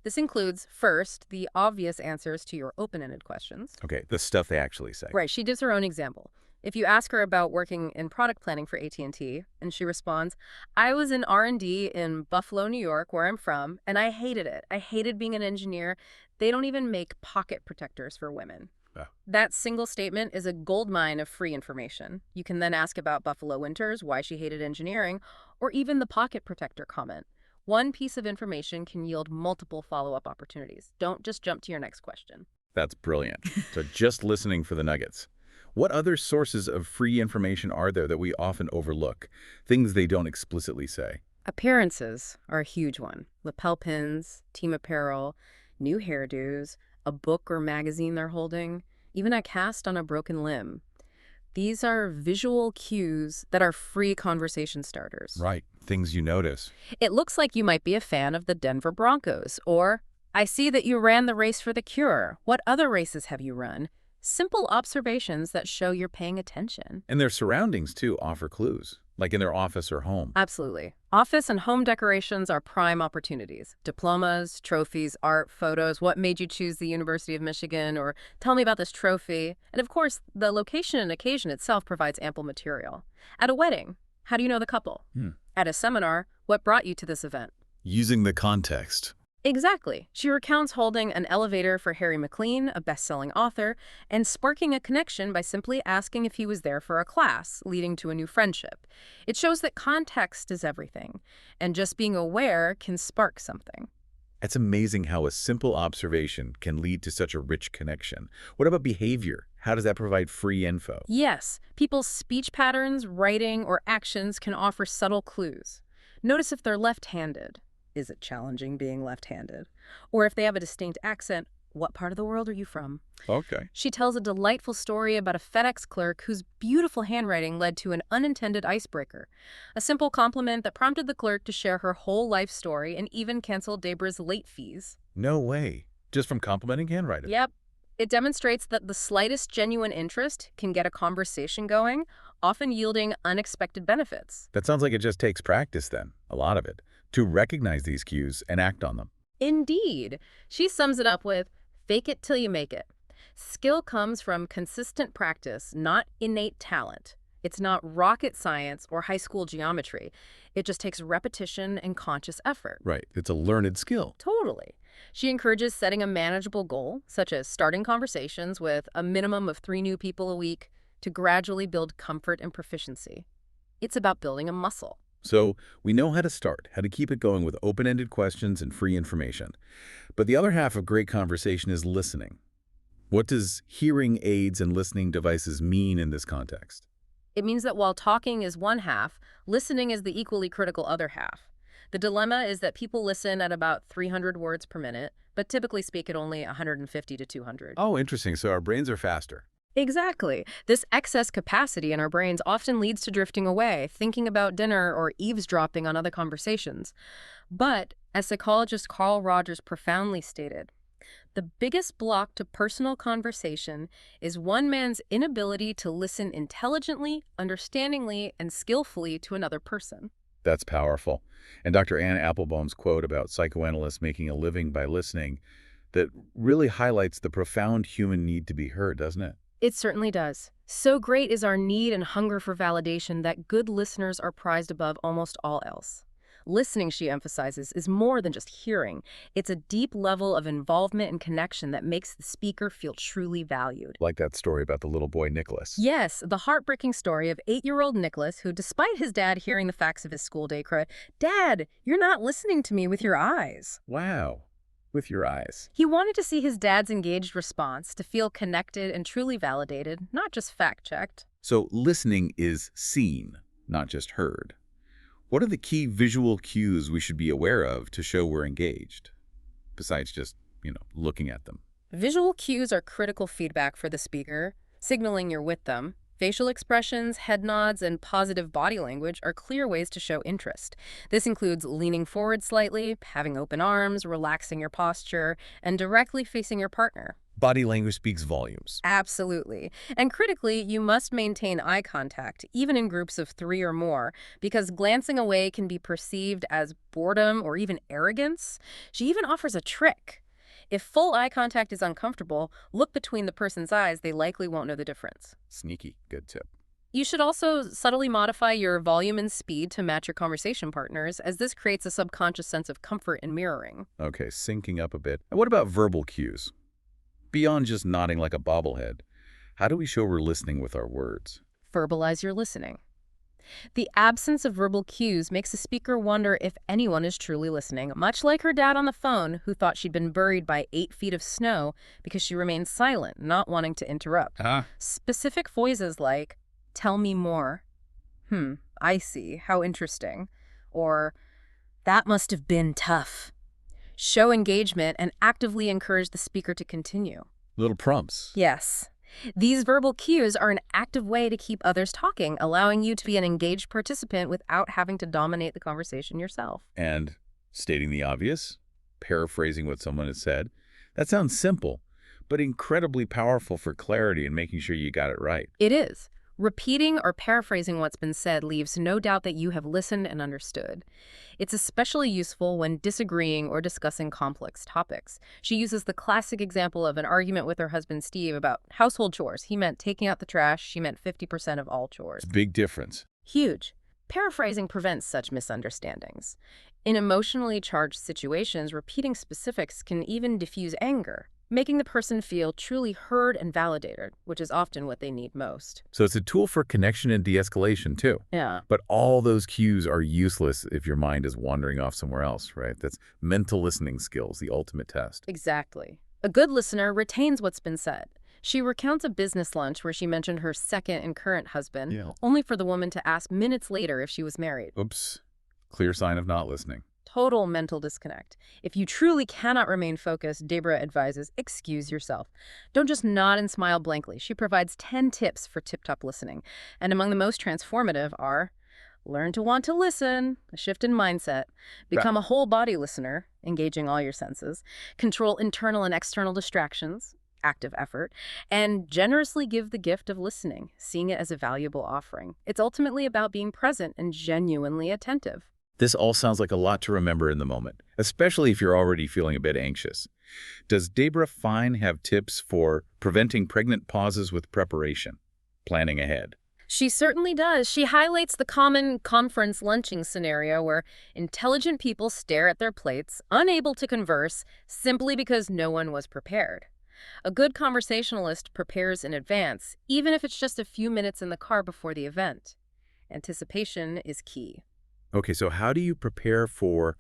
This includes, first, the obvious answers to your open-ended questions. Okay, the stuff they actually say. Right, she gives her own example. If you ask her about working in product planning for AT&T, and she responds, I was in R&D in Buffalo, New York, where I'm from, and I hated it. I hated being an engineer. They don't even make pocket protectors for women. Oh. That single statement is a goldmine of free information. You can then ask about Buffalo winters, why she hated engineering, or even the pocket protector comment. One piece of information can yield multiple follow-up opportunities. Don't just jump to your next question. That's brilliant. So just listening for the nuggets. What other sources of free information are there that we often overlook? Things they don't explicitly say. Appearances are a huge one. Lapel pins, team apparel, new hairdos, a book or magazine they're holding, even a cast on a broken limb. These are visual cues that are free conversation starters. Right. Things you notice. It looks like you might be a fan of the Denver Broncos, or I see that you ran the race for the cure. What other races have you run? Simple observations that show you're paying attention. And their surroundings, too, offer clues, like in their office or home. Absolutely. Office and home decorations are prime opportunities. Diplomas, trophies, art, photos, what made you choose the University of Michigan, or tell me about this trophy. And of course, the location and occasion itself provides ample material. At a wedding, how do you know the couple? At a seminar, what brought you to this event? Using the context. Exactly. She recounts holding an elevator for Harry McLean, a best-selling author, and sparking a connection by simply asking if he was there for a class, leading to a new friendship. It shows that context is everything, and just being aware can spark something. It's amazing how a simple observation can lead to such a rich connection. What about behavior? How does that provide free info? Yes, people's speech patterns, writing, or actions can offer subtle clues. Notice if they're left-handed. Is it challenging being left-handed? Or if they have a distinct accent, what part of the world are you from? Okay. She tells a delightful story about a FedEx clerk whose beautiful handwriting led to an unintended icebreaker. A simple compliment that prompted the clerk to share her whole life story and even cancel Debra's late fees. No way. Just from complimenting handwriting. Yep. It demonstrates that the slightest genuine interest can get a conversation going, often yielding unexpected benefits. That sounds like it just takes practice then, a lot of it, to recognize these cues and act on them. Indeed. She sums it up with, fake it till you make it. Skill comes from consistent practice, not innate talent. It's not rocket science or high school geometry. It just takes repetition and conscious effort. Right. It's a learned skill. Totally. She encourages setting a manageable goal, such as starting conversations with a minimum of 3 new people a week, to gradually build comfort and proficiency. It's about building a muscle. So we know how to start, how to keep it going with open-ended questions and free information. But the other half of great conversation is listening. What does hearing aids and listening devices mean in this context? It means that while talking is one half, listening is the equally critical other half. The dilemma is that people listen at about 300 words per minute, but typically speak at only 150 to 200. Oh, interesting. So our brains are faster. Exactly. This excess capacity in our brains often leads to drifting away, thinking about dinner or eavesdropping on other conversations. But, as psychologist Carl Rogers profoundly stated, the biggest block to personal conversation is one man's inability to listen intelligently, understandingly, and skillfully to another person. That's powerful. And Dr. Ann Applebaum's quote about psychoanalysts making a living by listening, that really highlights the profound human need to be heard, doesn't it? It certainly does. So great is our need and hunger for validation that good listeners are prized above almost all else. Listening, she emphasizes, is more than just hearing. It's a deep level of involvement and connection that makes the speaker feel truly valued. Like that story about the little boy Nicholas. Yes, the heartbreaking story of 8-year-old Nicholas, who, despite his dad hearing the facts of his school day, cried, "Dad, you're not listening to me with your eyes." Wow. With your eyes. He wanted to see his dad's engaged response, to feel connected and truly validated, not just fact-checked. So listening is seen, not just heard. What are the key visual cues we should be aware of to show we're engaged, besides just, looking at them? Visual cues are critical feedback for the speaker, signaling you're with them. Facial expressions, head nods, and positive body language are clear ways to show interest. This includes leaning forward slightly, having open arms, relaxing your posture, and directly facing your partner. Body language speaks volumes. Absolutely. And critically, you must maintain eye contact, even in groups of 3 or more, because glancing away can be perceived as boredom or even arrogance. She even offers a trick. If full eye contact is uncomfortable, look between the person's eyes. They likely won't know the difference. Sneaky. Good tip. You should also subtly modify your volume and speed to match your conversation partners, as this creates a subconscious sense of comfort in mirroring. Okay, syncing up a bit. And what about verbal cues? Beyond just nodding like a bobblehead, how do we show we're listening with our words? Verbalize your listening. The absence of verbal cues makes a speaker wonder if anyone is truly listening, much like her dad on the phone, who thought she'd been buried by 8 feet of snow because she remained silent, not wanting to interrupt. Specific phrases like, "Tell me more." I see. How interesting. Or, "That must have been tough." Show engagement and actively encourage the speaker to continue. Little prompts. Yes. These verbal cues are an active way to keep others talking, allowing you to be an engaged participant without having to dominate the conversation yourself. And stating the obvious, paraphrasing what someone has said. That sounds simple, but incredibly powerful for clarity and making sure you got it right. It is. Repeating or paraphrasing what's been said leaves no doubt that you have listened and understood. It's especially useful when disagreeing or discussing complex topics. She uses the classic example of an argument with her husband Steve about household chores. He meant taking out the trash. She meant 50% of all chores. Big difference. Huge. Paraphrasing prevents such misunderstandings. In emotionally charged situations, repeating specifics can even diffuse anger, making the person feel truly heard and validated, which is often what they need most. So it's a tool for connection and de-escalation too. Yeah. But all those cues are useless if your mind is wandering off somewhere else, right? That's mental listening skills, the ultimate test. Exactly. A good listener retains what's been said. She recounts a business lunch where she mentioned her second and current husband, only for the woman to ask minutes later if she was married. Oops. Clear sign of not listening. Total mental disconnect. If you truly cannot remain focused, Debra advises, excuse yourself. Don't just nod and smile blankly. She provides 10 tips for tip-top listening, and among the most transformative are: learn to want to listen, a shift in mindset, become a whole body listener, engaging all your senses, control internal and external distractions, active effort, and generously give the gift of listening, seeing it as a valuable offering. It's ultimately about being present and genuinely attentive. This all sounds like a lot to remember in the moment, especially if you're already feeling a bit anxious. Does Debra Fine have tips for preventing pregnant pauses with preparation, planning ahead? She certainly does. She highlights the common conference lunching scenario where intelligent people stare at their plates, unable to converse, simply because no one was prepared. A good conversationalist prepares in advance, even if it's just a few minutes in the car before the event. Anticipation is key. Okay, so how do you prepare for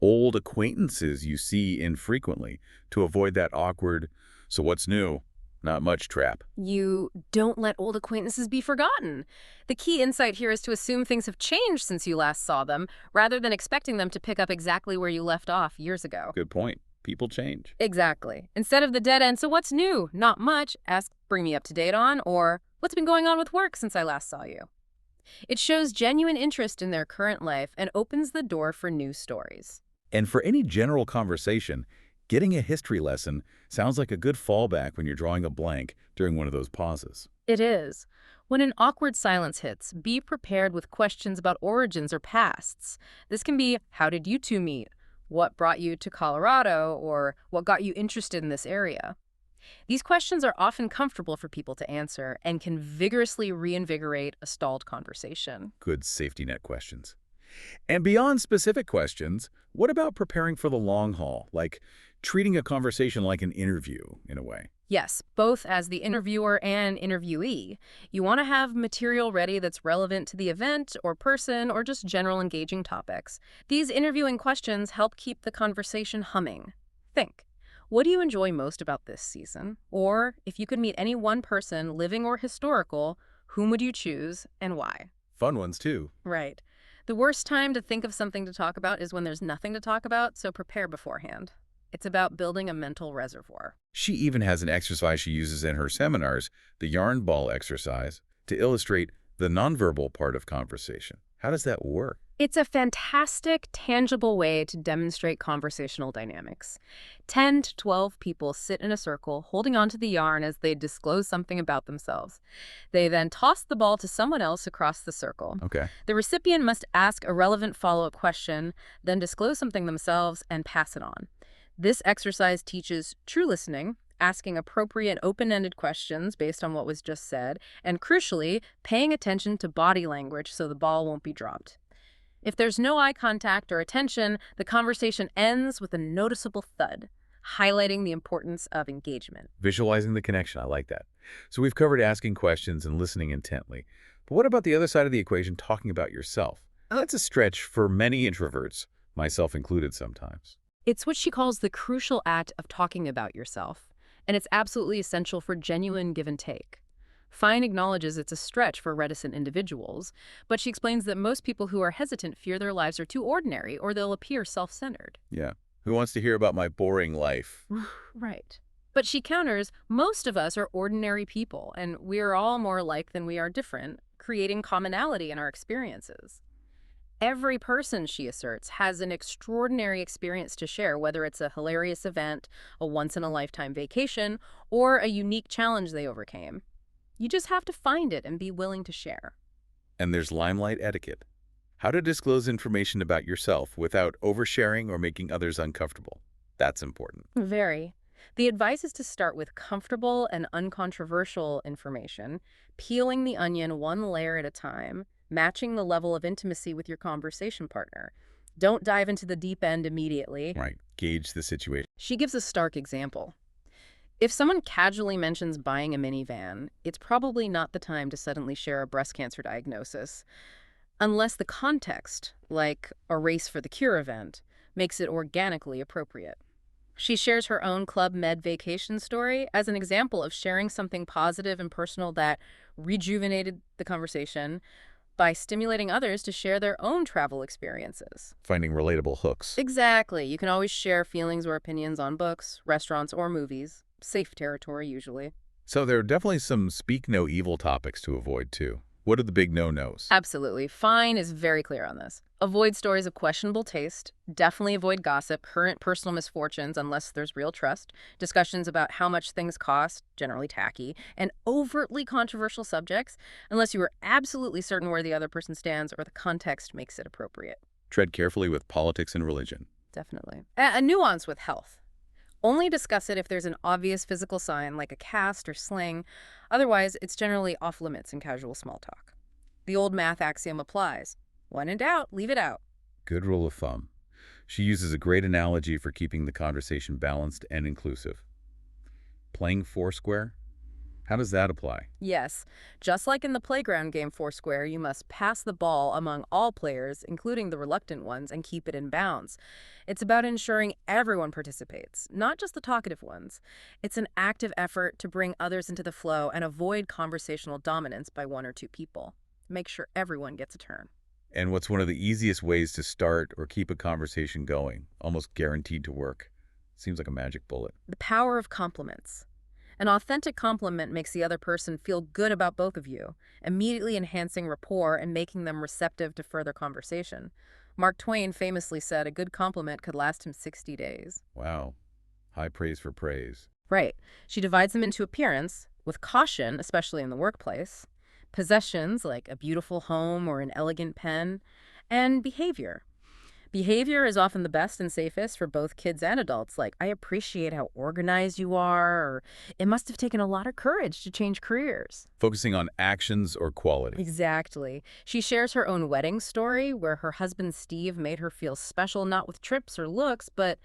old acquaintances you see infrequently to avoid that awkward, so what's new, not much trap? You don't let old acquaintances be forgotten. The key insight here is to assume things have changed since you last saw them, rather than expecting them to pick up exactly where you left off years ago. Good point. People change. Exactly. Instead of the dead end, so what's new? Not much. Ask, bring me up to date on, or what's been going on with work since I last saw you? It shows genuine interest in their current life and opens the door for new stories. And for any general conversation, getting a history lesson sounds like a good fallback when you're drawing a blank during one of those pauses. It is. When an awkward silence hits, be prepared with questions about origins or pasts. This can be, how did you two meet? What brought you to Colorado? Or what got you interested in this area? These questions are often comfortable for people to answer and can vigorously reinvigorate a stalled conversation. Good safety net questions. And beyond specific questions, what about preparing for the long haul, like treating a conversation like an interview, in a way? Yes, both as the interviewer and interviewee. You want to have material ready that's relevant to the event or person or just general engaging topics. These interviewing questions help keep the conversation humming. Think. What do you enjoy most about this season? Or, if you could meet any one person, living or historical, whom would you choose and why? Fun ones, too. Right. The worst time to think of something to talk about is when there's nothing to talk about, so prepare beforehand. It's about building a mental reservoir. She even has an exercise she uses in her seminars, the yarn ball exercise, to illustrate the nonverbal part of conversation. How does that work? It's a fantastic, tangible way to demonstrate conversational dynamics. 10 to 12 people sit in a circle, holding onto the yarn as they disclose something about themselves. They then toss the ball to someone else across the circle. Okay. The recipient must ask a relevant follow-up question, then disclose something themselves and pass it on. This exercise teaches true listening, asking appropriate open-ended questions based on what was just said, and crucially, paying attention to body language so the ball won't be dropped. If there's no eye contact or attention, the conversation ends with a noticeable thud, highlighting the importance of engagement. Visualizing the connection, I like that. So we've covered asking questions and listening intently. But what about the other side of the equation, talking about yourself? Now, that's a stretch for many introverts, myself included sometimes. It's what she calls the crucial act of talking about yourself, and it's absolutely essential for genuine give and take. Fine acknowledges it's a stretch for reticent individuals, but she explains that most people who are hesitant fear their lives are too ordinary or they'll appear self-centered. Yeah. Who wants to hear about my boring life? Right. But she counters, most of us are ordinary people, and we're all more alike than we are different, creating commonality in our experiences. Every person, she asserts, has an extraordinary experience to share, whether it's a hilarious event, a once-in-a-lifetime vacation, or a unique challenge they overcame. You just have to find it and be willing to share. And there's limelight etiquette. How to disclose information about yourself without oversharing or making others uncomfortable. That's important. Very. The advice is to start with comfortable and uncontroversial information, peeling the onion one layer at a time, matching the level of intimacy with your conversation partner. Don't dive into the deep end immediately. Right. Gauge the situation. She gives a stark example. If someone casually mentions buying a minivan, it's probably not the time to suddenly share a breast cancer diagnosis, unless the context, like a race for the cure event, makes it organically appropriate. She shares her own Club Med vacation story as an example of sharing something positive and personal that rejuvenated the conversation by stimulating others to share their own travel experiences. Finding relatable hooks. Exactly. You can always share feelings or opinions on books, restaurants, or movies. Safe territory, usually. So there are definitely some speak no evil topics to avoid, too. What are the big no-nos? Absolutely. Fine is very clear on this. Avoid stories of questionable taste. Definitely avoid gossip, current personal misfortunes unless there's real trust. Discussions about how much things cost, generally tacky. And overtly controversial subjects, unless you are absolutely certain where the other person stands or the context makes it appropriate. Tread carefully with politics and religion. Definitely. A nuance with health. Only discuss it if there's an obvious physical sign like a cast or sling. Otherwise, it's generally off limits in casual small talk. The old math axiom applies. When in doubt, leave it out. Good rule of thumb. She uses a great analogy for keeping the conversation balanced and inclusive. Playing Foursquare? How does that apply? Yes, just like in the playground game Foursquare, you must pass the ball among all players, including the reluctant ones, and keep it in bounds. It's about ensuring everyone participates, not just the talkative ones. It's an active effort to bring others into the flow and avoid conversational dominance by one or two people. Make sure everyone gets a turn. And what's one of the easiest ways to start or keep a conversation going, almost guaranteed to work? Seems like a magic bullet. The power of compliments. An authentic compliment makes the other person feel good about both of you, immediately enhancing rapport and making them receptive to further conversation. Mark Twain famously said a good compliment could last him 60 days. Wow. High praise for praise. Right. She divides them into appearance, with caution, especially in the workplace, possessions like a beautiful home or an elegant pen, and behavior. Behavior is often the best and safest for both kids and adults, like, I appreciate how organized you are, or it must have taken a lot of courage to change careers. Focusing on actions or quality. Exactly. She shares her own wedding story, where her husband Steve made her feel special not with trips or looks, but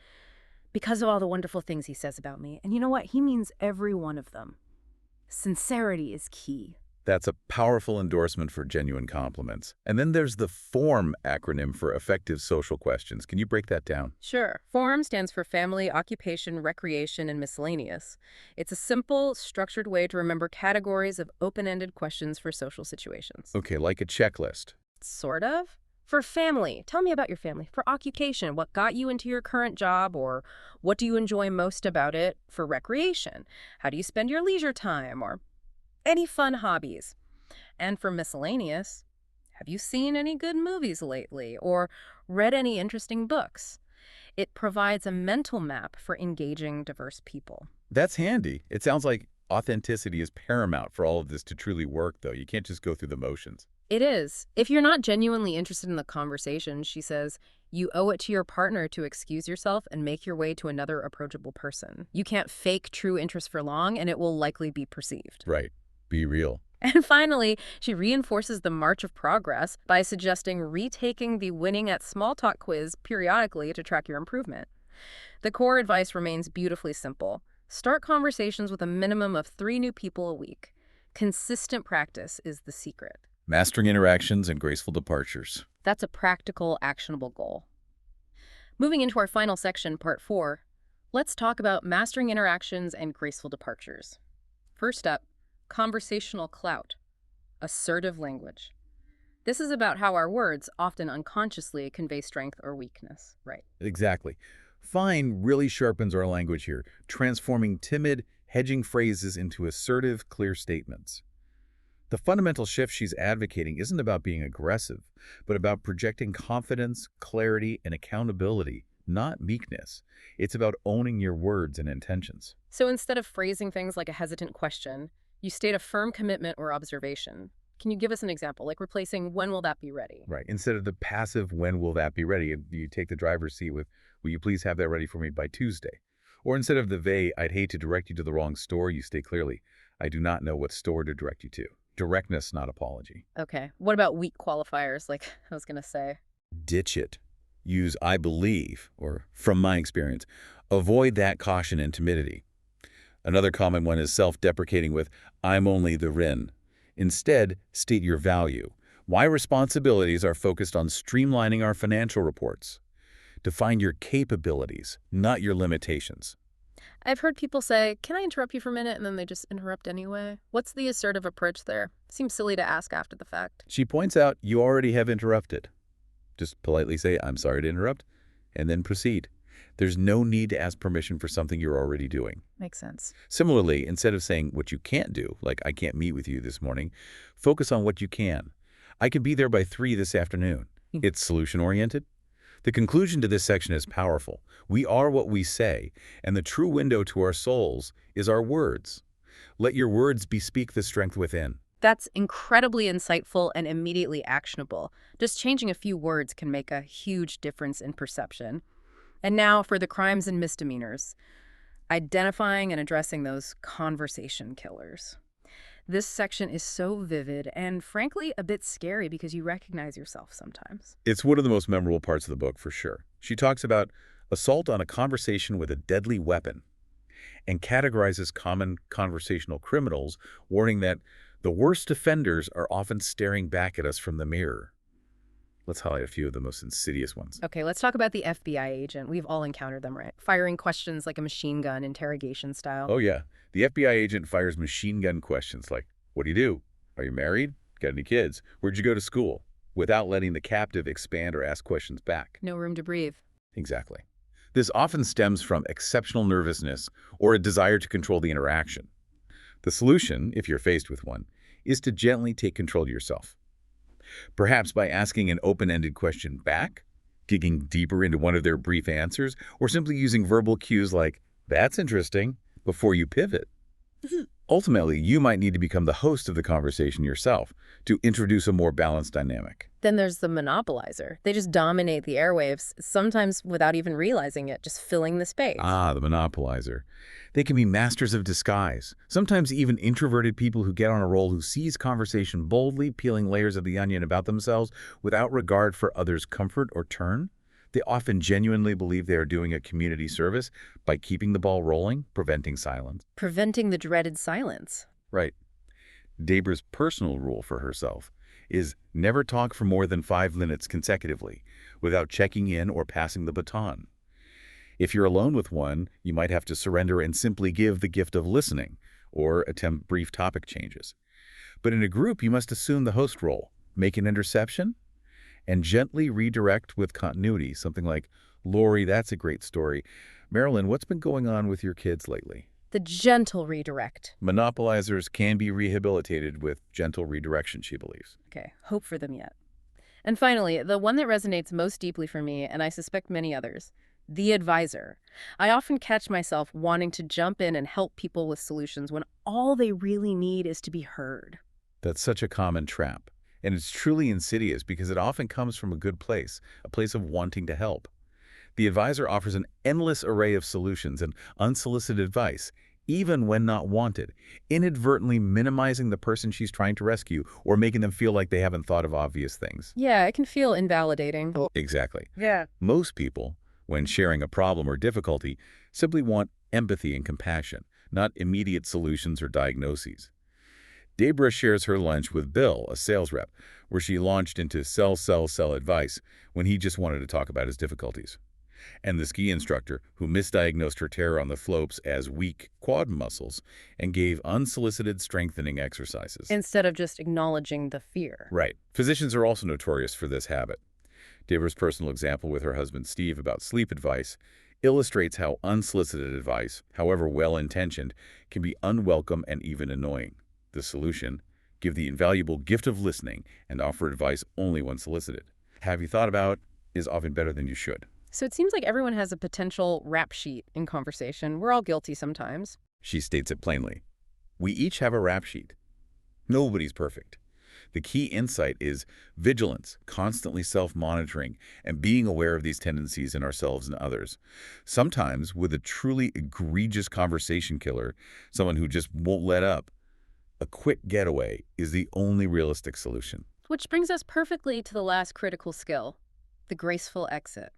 because of all the wonderful things he says about me. And you know what? He means every one of them. Sincerity is key. That's a powerful endorsement for genuine compliments. And then there's the FORM acronym for effective social questions. Can you break that down? Sure. FORM stands for Family, Occupation, Recreation, and Miscellaneous. It's a simple, structured way to remember categories of open-ended questions for social situations. Okay, like a checklist. Sort of. For family, tell me about your family. For occupation, what got you into your current job, or what do you enjoy most about it? For recreation, how do you spend your leisure time, or any fun hobbies? And for miscellaneous, Have you seen any good movies lately? Or read any interesting books? It provides a mental map for engaging diverse people. That's handy. It sounds like authenticity is paramount for all of this to truly work, though. You can't just go through the motions. It is. If you're not genuinely interested in the conversation, she says, you owe it to your partner to excuse yourself and make your way to another approachable person. You can't fake true interest for long, and it will likely be perceived. Right. Be real. And finally, she reinforces the march of progress by suggesting retaking the winning at small talk quiz periodically to track your improvement. The core advice remains beautifully simple. Start conversations with a minimum of 3 new people a week. Consistent practice is the secret. Mastering interactions and graceful departures. That's a practical, actionable goal. Moving into our final section, part 4, let's talk about mastering interactions and graceful departures. First up, conversational clout, assertive language. This is about how our words often unconsciously convey strength or weakness, right? Exactly. Fine really sharpens our language here, transforming timid, hedging phrases into assertive, clear statements. The fundamental shift she's advocating isn't about being aggressive, but about projecting confidence, clarity, and accountability, not meekness. It's about owning your words and intentions. So instead of phrasing things like a hesitant question, you state a firm commitment or observation. Can you give us an example, like replacing when will that be ready? Right. Instead of the passive, when will that be ready? You take the driver's seat with, will you please have that ready for me by Tuesday? Or instead of the vague, I'd hate to direct you to the wrong store, you state clearly, I do not know what store to direct you to. Directness, not apology. Okay. What about weak qualifiers, like I was going to say? Ditch it. Use I believe, or from my experience. Avoid that caution and timidity. Another common one is self-deprecating with, I'm only the Rin. Instead, state your value. Why responsibilities are focused on streamlining our financial reports. Define your capabilities, not your limitations. I've heard people say, can I interrupt you for a minute? And then they just interrupt anyway. What's the assertive approach there? Seems silly to ask after the fact. She points out you already have interrupted. Just politely say, I'm sorry to interrupt, and then proceed. There's no need to ask permission for something you're already doing. Makes sense. Similarly, instead of saying what you can't do, like I can't meet with you this morning, focus on what you can. I can be there by 3 this afternoon. It's solution-oriented. The conclusion to this section is powerful. We are what we say, and the true window to our souls is our words. Let your words bespeak the strength within. That's incredibly insightful and immediately actionable. Just changing a few words can make a huge difference in perception. And now for the crimes and misdemeanors. Identifying and addressing those conversation killers. This section is so vivid and, frankly, a bit scary because you recognize yourself sometimes. It's one of the most memorable parts of the book, for sure. She talks about assault on a conversation with a deadly weapon and categorizes common conversational criminals, warning that the worst offenders are often staring back at us from the mirror. Let's highlight a few of the most insidious ones. Okay, let's talk about the FBI agent. We've all encountered them, right? Firing questions like a machine gun, interrogation style. Oh, yeah. The FBI agent fires machine gun questions like, what do you do? Are you married? Got any kids? Where'd you go to school? Without letting the captive expand or ask questions back. No room to breathe. Exactly. This often stems from exceptional nervousness or a desire to control the interaction. The solution, if you're faced with one, is to gently take control of yourself. Perhaps by asking an open-ended question back, digging deeper into one of their brief answers, or simply using verbal cues like, that's interesting, before you pivot. Ultimately, you might need to become the host of the conversation yourself to introduce a more balanced dynamic. Then there's the monopolizer. They just dominate the airwaves, sometimes without even realizing it, just filling the space. Ah, the monopolizer. They can be masters of disguise, sometimes even introverted people who get on a roll who seize conversation boldly, peeling layers of the onion about themselves without regard for others' comfort or turn. They often genuinely believe they are doing a community service by keeping the ball rolling, preventing silence. Preventing the dreaded silence. Right. Debra's personal rule for herself is never talk for more than 5 minutes consecutively without checking in or passing the baton. If you're alone with one, you might have to surrender and simply give the gift of listening or attempt brief topic changes. But in a group, you must assume the host role, make an interception, and gently redirect with continuity, something like, Lori, that's a great story. Marilyn, what's been going on with your kids lately? The gentle redirect. Monopolizers can be rehabilitated with gentle redirection, she believes. Okay, hope for them yet. And finally, the one that resonates most deeply for me, and I suspect many others, the advisor. I often catch myself wanting to jump in and help people with solutions when all they really need is to be heard. That's such a common trap. And it's truly insidious because it often comes from a good place, a place of wanting to help. The advisor offers an endless array of solutions and unsolicited advice, even when not wanted, inadvertently minimizing the person she's trying to rescue or making them feel like they haven't thought of obvious things. Yeah, it can feel invalidating. Exactly. Yeah. Most people, when sharing a problem or difficulty, simply want empathy and compassion, not immediate solutions or diagnoses. Debra shares her lunch with Bill, a sales rep, where she launched into sell advice when he just wanted to talk about his difficulties. And the ski instructor, who misdiagnosed her terror on the slopes as weak quad muscles and gave unsolicited strengthening exercises. Instead of just acknowledging the fear. Right. Physicians are also notorious for this habit. Debra's personal example with her husband Steve about sleep advice illustrates how unsolicited advice, however well-intentioned, can be unwelcome and even annoying. The solution: give the invaluable gift of listening and offer advice only when solicited. Have you thought about is often better than you should. So it seems like everyone has a potential rap sheet in conversation. We're all guilty sometimes. She states it plainly. We each have a rap sheet. Nobody's perfect. The key insight is vigilance, constantly self-monitoring, and being aware of these tendencies in ourselves and others. Sometimes, with a truly egregious conversation killer, someone who just won't let up, a quick getaway is the only realistic solution. Which brings us perfectly to the last critical skill, the graceful exit.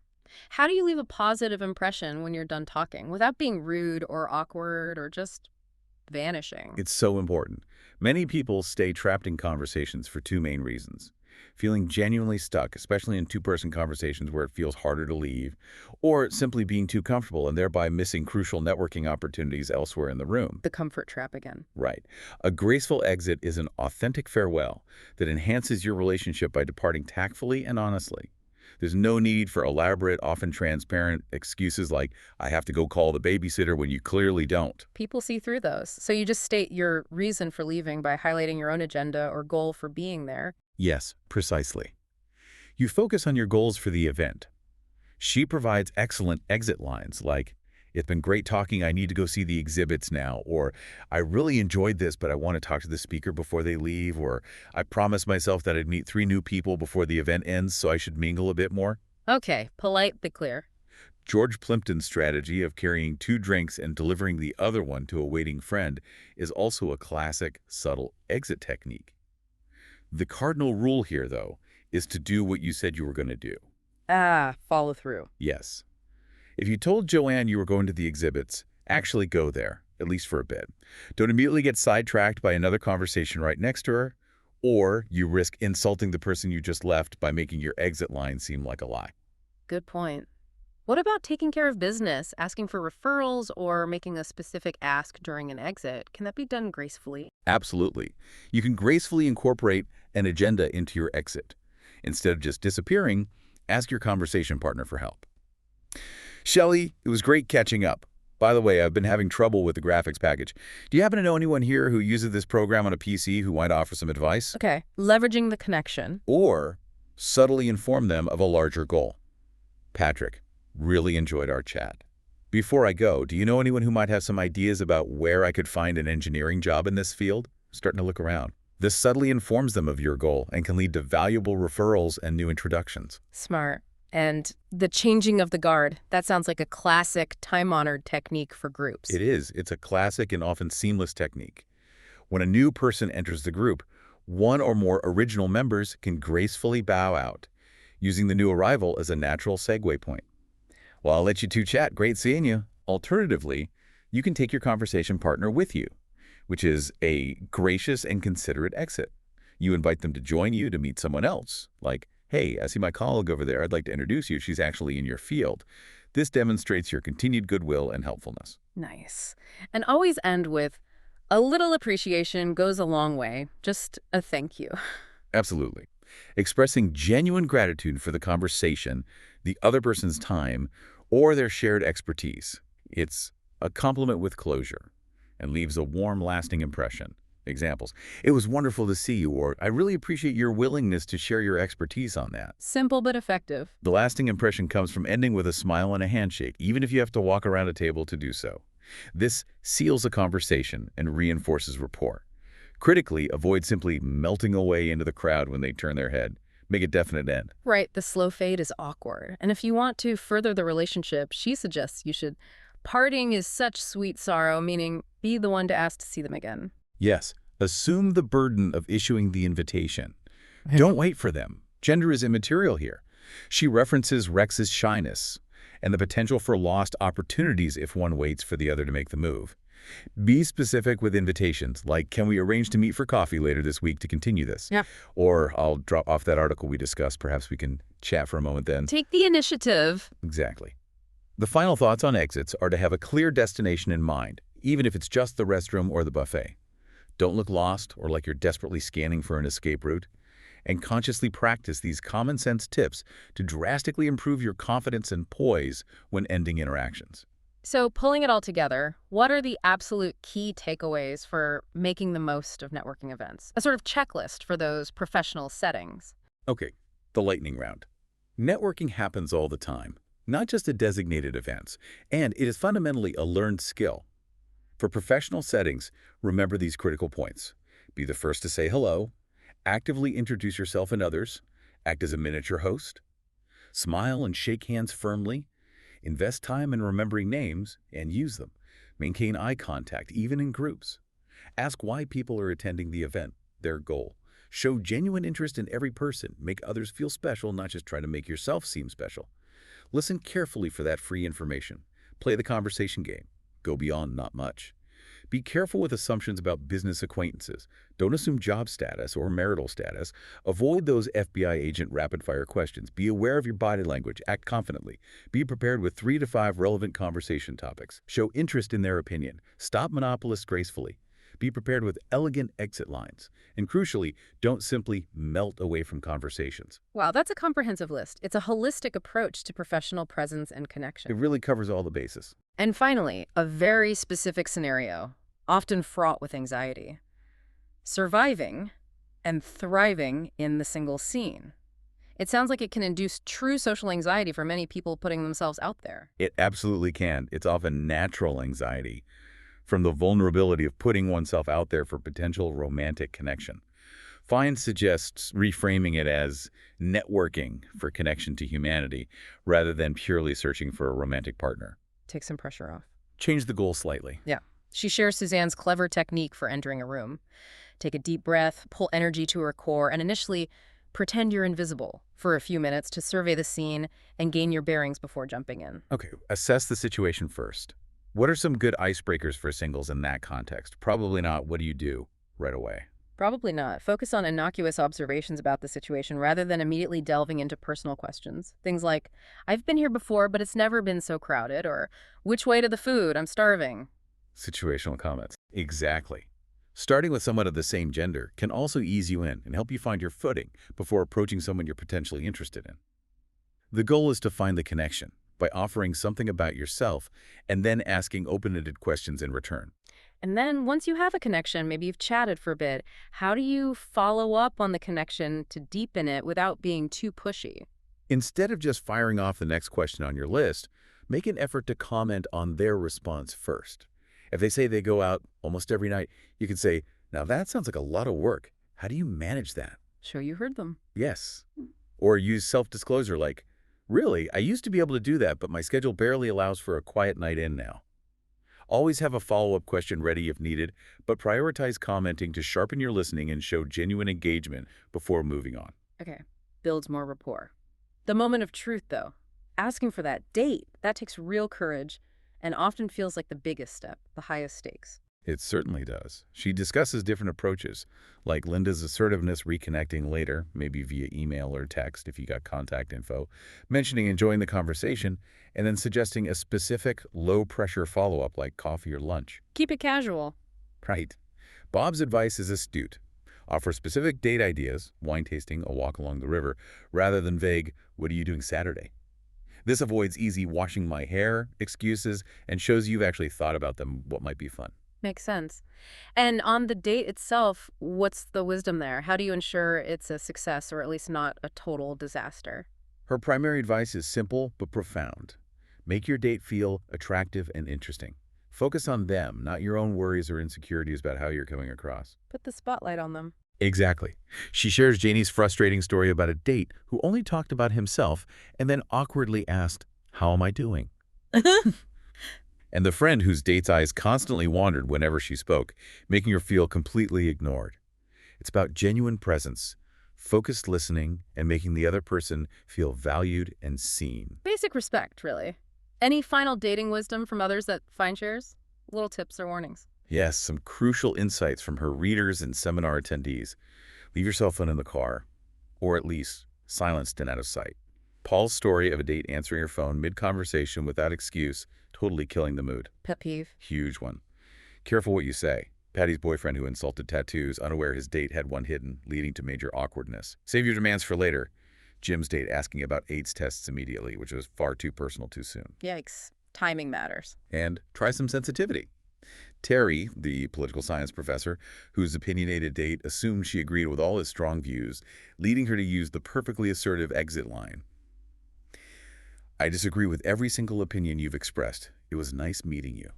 How do you leave a positive impression when you're done talking without being rude or awkward or just vanishing? It's so important. Many people stay trapped in conversations for two main reasons: feeling genuinely stuck, especially in two-person conversations where it feels harder to leave, or simply being too comfortable and thereby missing crucial networking opportunities elsewhere in the room. The comfort trap again. Right. A graceful exit is an authentic farewell that enhances your relationship by departing tactfully and honestly. There's no need for elaborate, often transparent excuses like, I have to go call the babysitter, when you clearly don't. People see through those. So you just state your reason for leaving by highlighting your own agenda or goal for being there. Yes, precisely. You focus on your goals for the event. She provides excellent exit lines like, it's been great talking, I need to go see the exhibits now, or I really enjoyed this but I want to talk to the speaker before they leave, or I promised myself that I'd meet 3 new people before the event ends, so I should mingle a bit more. Okay, polite but clear. George Plimpton's strategy of carrying 2 drinks and delivering the other one to a waiting friend is also a classic, subtle exit technique. The cardinal rule here, though, is to do what you said you were going to do. Follow through. Yes. If you told Joanne you were going to the exhibits, actually go there, at least for a bit. Don't immediately get sidetracked by another conversation right next to her, or you risk insulting the person you just left by making your exit line seem like a lie. Good point. What about taking care of business, asking for referrals, or making a specific ask during an exit? Can that be done gracefully? Absolutely. You can gracefully incorporate an agenda into your exit. Instead of just disappearing, ask your conversation partner for help. Shelley, it was great catching up. By the way, I've been having trouble with the graphics package. Do you happen to know anyone here who uses this program on a PC who might offer some advice? Okay, leveraging the connection. Or subtly inform them of a larger goal. Patrick, really enjoyed our chat. Before I go, do you know anyone who might have some ideas about where I could find an engineering job in this field? Starting to look around. This subtly informs them of your goal and can lead to valuable referrals and new introductions. Smart. And the changing of the guard, that sounds like a classic, time-honored technique for groups. It is. It's a classic and often seamless technique. When a new person enters the group, one or more original members can gracefully bow out, using the new arrival as a natural segue point. Well, I'll let you two chat. Great seeing you. Alternatively, you can take your conversation partner with you, which is a gracious and considerate exit. You invite them to join you to meet someone else, like, hey, I see my colleague over there. I'd like to introduce you. She's actually in your field. This demonstrates your continued goodwill and helpfulness. Nice. And always end with, a little appreciation goes a long way. Just a thank you. Absolutely. Expressing genuine gratitude for the conversation, the other person's time, or their shared expertise. It's a compliment with closure and leaves a warm, lasting impression. Examples. It was wonderful to see you, or I really appreciate your willingness to share your expertise on that. Simple but effective. The lasting impression comes from ending with a smile and a handshake, even if you have to walk around a table to do so. This seals a conversation and reinforces rapport. Critically, avoid simply melting away into the crowd when they turn their head. Make a definite end. Right, the slow fade is awkward. And if you want to further the relationship, she suggests you should parting is such sweet sorrow, meaning be the one to ask to see them again. Yes, assume the burden of issuing the invitation. Don't wait for them. Gender is immaterial here. She references Rex's shyness and the potential for lost opportunities if one waits for the other to make the move. Be specific with invitations, like, can we arrange to meet for coffee later this week to continue this? Yeah. Or I'll drop off that article we discussed. Perhaps we can chat for a moment then. Take the initiative. Exactly. The final thoughts on exits are to have a clear destination in mind, even if it's just the restroom or the buffet. Don't look lost or like you're desperately scanning for an escape route. And consciously practice these common sense tips to drastically improve your confidence and poise when ending interactions. So pulling it all together, what are the absolute key takeaways for making the most of networking events? A sort of checklist for those professional settings. Okay, the lightning round. Networking happens all the time, not just at designated events, and it is fundamentally a learned skill. For professional settings, remember these critical points. Be the first to say hello, actively introduce yourself and others, act as a miniature host, smile and shake hands firmly, invest time in remembering names and use them, maintain eye contact even in groups, ask why people are attending the event, their goal, show genuine interest in every person, make others feel special, not just try to make yourself seem special. Listen carefully for that free information, play the conversation game, go beyond not much. Be careful with assumptions about business acquaintances. Don't assume job status or marital status. Avoid those FBI agent rapid-fire questions. Be aware of your body language. Act confidently. Be prepared with 3 to 5 relevant conversation topics. Show interest in their opinion. Stop monopolists gracefully. Be prepared with elegant exit lines. And crucially, don't simply melt away from conversations. Wow, that's a comprehensive list. It's a holistic approach to professional presence and connection. It really covers all the bases. And finally, a very specific scenario, often fraught with anxiety. Surviving and thriving in the single scene. It sounds like it can induce true social anxiety for many people putting themselves out there. It absolutely can. It's often natural anxiety from the vulnerability of putting oneself out there for potential romantic connection. Fine suggests reframing it as networking for connection to humanity rather than purely searching for a romantic partner. Take some pressure off. Change the goal slightly. Yeah. She shares Suzanne's clever technique for entering a room. Take a deep breath, pull energy to her core, and initially pretend you're invisible for a few minutes to survey the scene and gain your bearings before jumping in. Okay, assess the situation first. What are some good icebreakers for singles in that context? Probably not what do you do right away. Probably not. Focus on innocuous observations about the situation rather than immediately delving into personal questions. Things like, I've been here before, but it's never been so crowded, or which way to the food? I'm starving. Situational comments. Exactly. Starting with someone of the same gender can also ease you in and help you find your footing before approaching someone you're potentially interested in. The goal is to find the connection by offering something about yourself and then asking open-ended questions in return. And then once you have a connection, maybe you've chatted for a bit, how do you follow up on the connection to deepen it without being too pushy? Instead of just firing off the next question on your list, make an effort to comment on their response first. If they say they go out almost every night, you can say, now that sounds like a lot of work. How do you manage that? Show you heard them. Yes. Or use self-disclosure like, really, I used to be able to do that, but my schedule barely allows for a quiet night in now. Always have a follow-up question ready if needed, but prioritize commenting to sharpen your listening and show genuine engagement before moving on. Okay, builds more rapport. The moment of truth, though. Asking for that date, that takes real courage and often feels like the biggest step, the highest stakes. It certainly does. She discusses different approaches, like Linda's assertiveness reconnecting later, maybe via email or text if you got contact info, mentioning enjoying the conversation, and then suggesting a specific low-pressure follow-up like coffee or lunch. Keep it casual. Right. Bob's advice is astute. Offer specific date ideas, wine tasting, a walk along the river, rather than vague, what are you doing Saturday? This avoids easy washing my hair excuses and shows you've actually thought about them what might be fun. Makes sense. And on the date itself, what's the wisdom there? How do you ensure it's a success or at least not a total disaster? Her primary advice is simple but profound. Make your date feel attractive and interesting. Focus on them, not your own worries or insecurities about how you're coming across. Put the spotlight on them. Exactly. She shares Janie's frustrating story about a date who only talked about himself and then awkwardly asked, "How am I doing?" And the friend whose date's eyes constantly wandered whenever she spoke, making her feel completely ignored. It's about genuine presence, focused listening, and making the other person feel valued and seen. Basic respect, really. Any final dating wisdom from others that Fine shares? Little tips or warnings. Yes, some crucial insights from her readers and seminar attendees. Leave your cell phone in the car, or at least silenced and out of sight. Paul's story of a date answering her phone mid-conversation without excuse, totally killing the mood. Pet peeve. Huge one. Careful what you say. Patty's boyfriend who insulted tattoos, unaware his date had one hidden, leading to major awkwardness. Save your demands for later. Jim's date asking about AIDS tests immediately, which was far too personal too soon. Yikes. Timing matters. And try some sensitivity. Terry, the political science professor, whose opinionated date assumed she agreed with all his strong views, leading her to use the perfectly assertive exit line. "I disagree with every single opinion you've expressed. It was nice meeting you."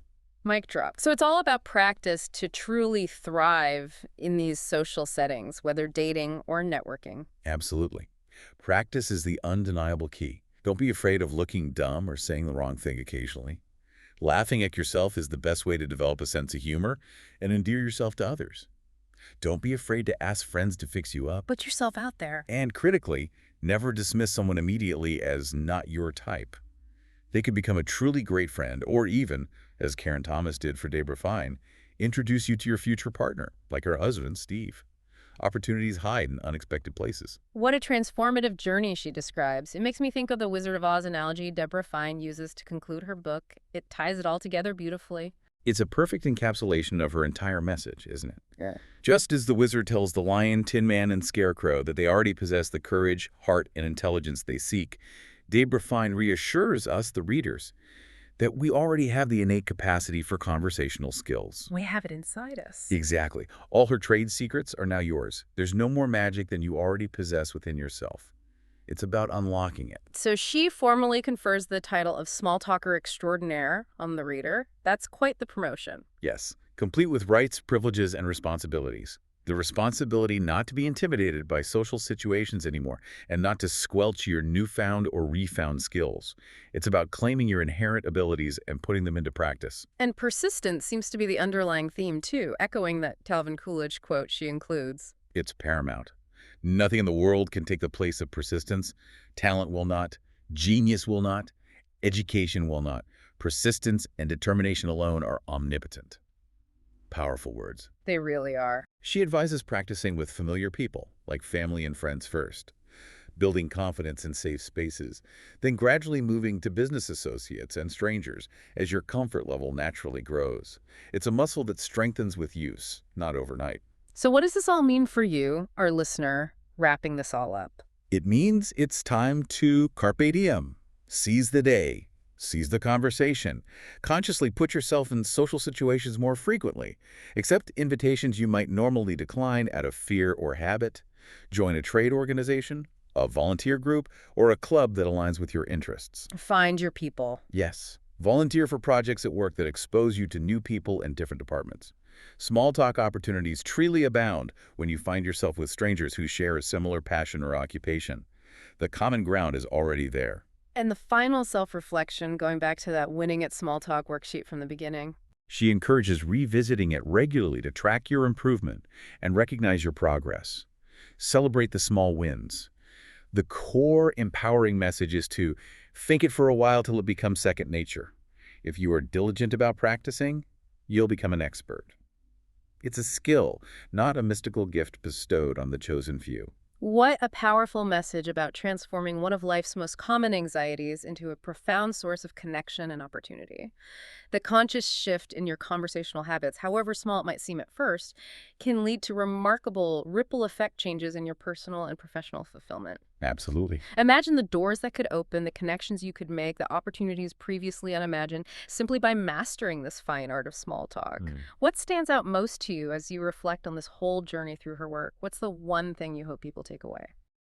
Mic drop. So it's all about practice to truly thrive in these social settings, whether dating or networking. Absolutely. Practice is the undeniable key. Don't be afraid of looking dumb or saying the wrong thing occasionally. Laughing at yourself is the best way to develop a sense of humor and endear yourself to others. Don't be afraid to ask friends to fix you up. Put yourself out there. And critically, never dismiss someone immediately as not your type. They could become a truly great friend or even, as Karen Thomas did for Debra Fine, introduce you to your future partner, like her husband, Steve. Opportunities hide in unexpected places. What a transformative journey she describes. It makes me think of the Wizard of Oz analogy Debra Fine uses to conclude her book. It ties it all together beautifully. It's a perfect encapsulation of her entire message, isn't it? Yeah. Just as the wizard tells the lion, Tin Man, and Scarecrow that they already possess the courage, heart, and intelligence they seek, Debra Fine reassures us, the readers, that we already have the innate capacity for conversational skills. We have it inside us. Exactly. All her trade secrets are now yours. There's no more magic than you already possess within yourself. It's about unlocking it. So she formally confers the title of small talker extraordinaire on the reader. That's quite the promotion. Yes, complete with rights, privileges, and responsibilities. The responsibility not to be intimidated by social situations anymore and not to squelch your newfound or refound skills. It's about claiming your inherent abilities and putting them into practice. And persistence seems to be the underlying theme, too, echoing that Calvin Coolidge quote she includes. It's paramount. Nothing in the world can take the place of persistence. Talent will not. Genius will not. Education will not. Persistence and determination alone are omnipotent. Powerful words. They really are. She advises practicing with familiar people, like family and friends first, building confidence in safe spaces, then gradually moving to business associates and strangers as your comfort level naturally grows. It's a muscle that strengthens with use, not overnight. So what does this all mean for you, our listener, wrapping this all up? It means it's time to Carpe Diem. Seize the day. Seize the conversation. Consciously put yourself in social situations more frequently. Accept invitations you might normally decline out of fear or habit. Join a trade organization, a volunteer group, or a club that aligns with your interests. Find your people. Yes. Volunteer for projects at work that expose you to new people and different departments. Small talk opportunities truly abound when you find yourself with strangers who share a similar passion or occupation. The common ground is already there. And the final self-reflection, going back to that winning at small talk worksheet from the beginning. She encourages revisiting it regularly to track your improvement and recognize your progress. Celebrate the small wins. The core empowering message is to think it for a while till it becomes second nature. If you are diligent about practicing, you'll become an expert. It's a skill, not a mystical gift bestowed on the chosen few. What a powerful message about transforming one of life's most common anxieties into a profound source of connection and opportunity. The conscious shift in your conversational habits, however small it might seem at first, can lead to remarkable ripple effect changes in your personal and professional fulfillment. Absolutely. Imagine the doors that could open, the connections you could make, the opportunities previously unimagined, simply by mastering this fine art of small talk. Hmm. What stands out most to you as you reflect on this whole journey through her work? What's the one thing you hope people take away?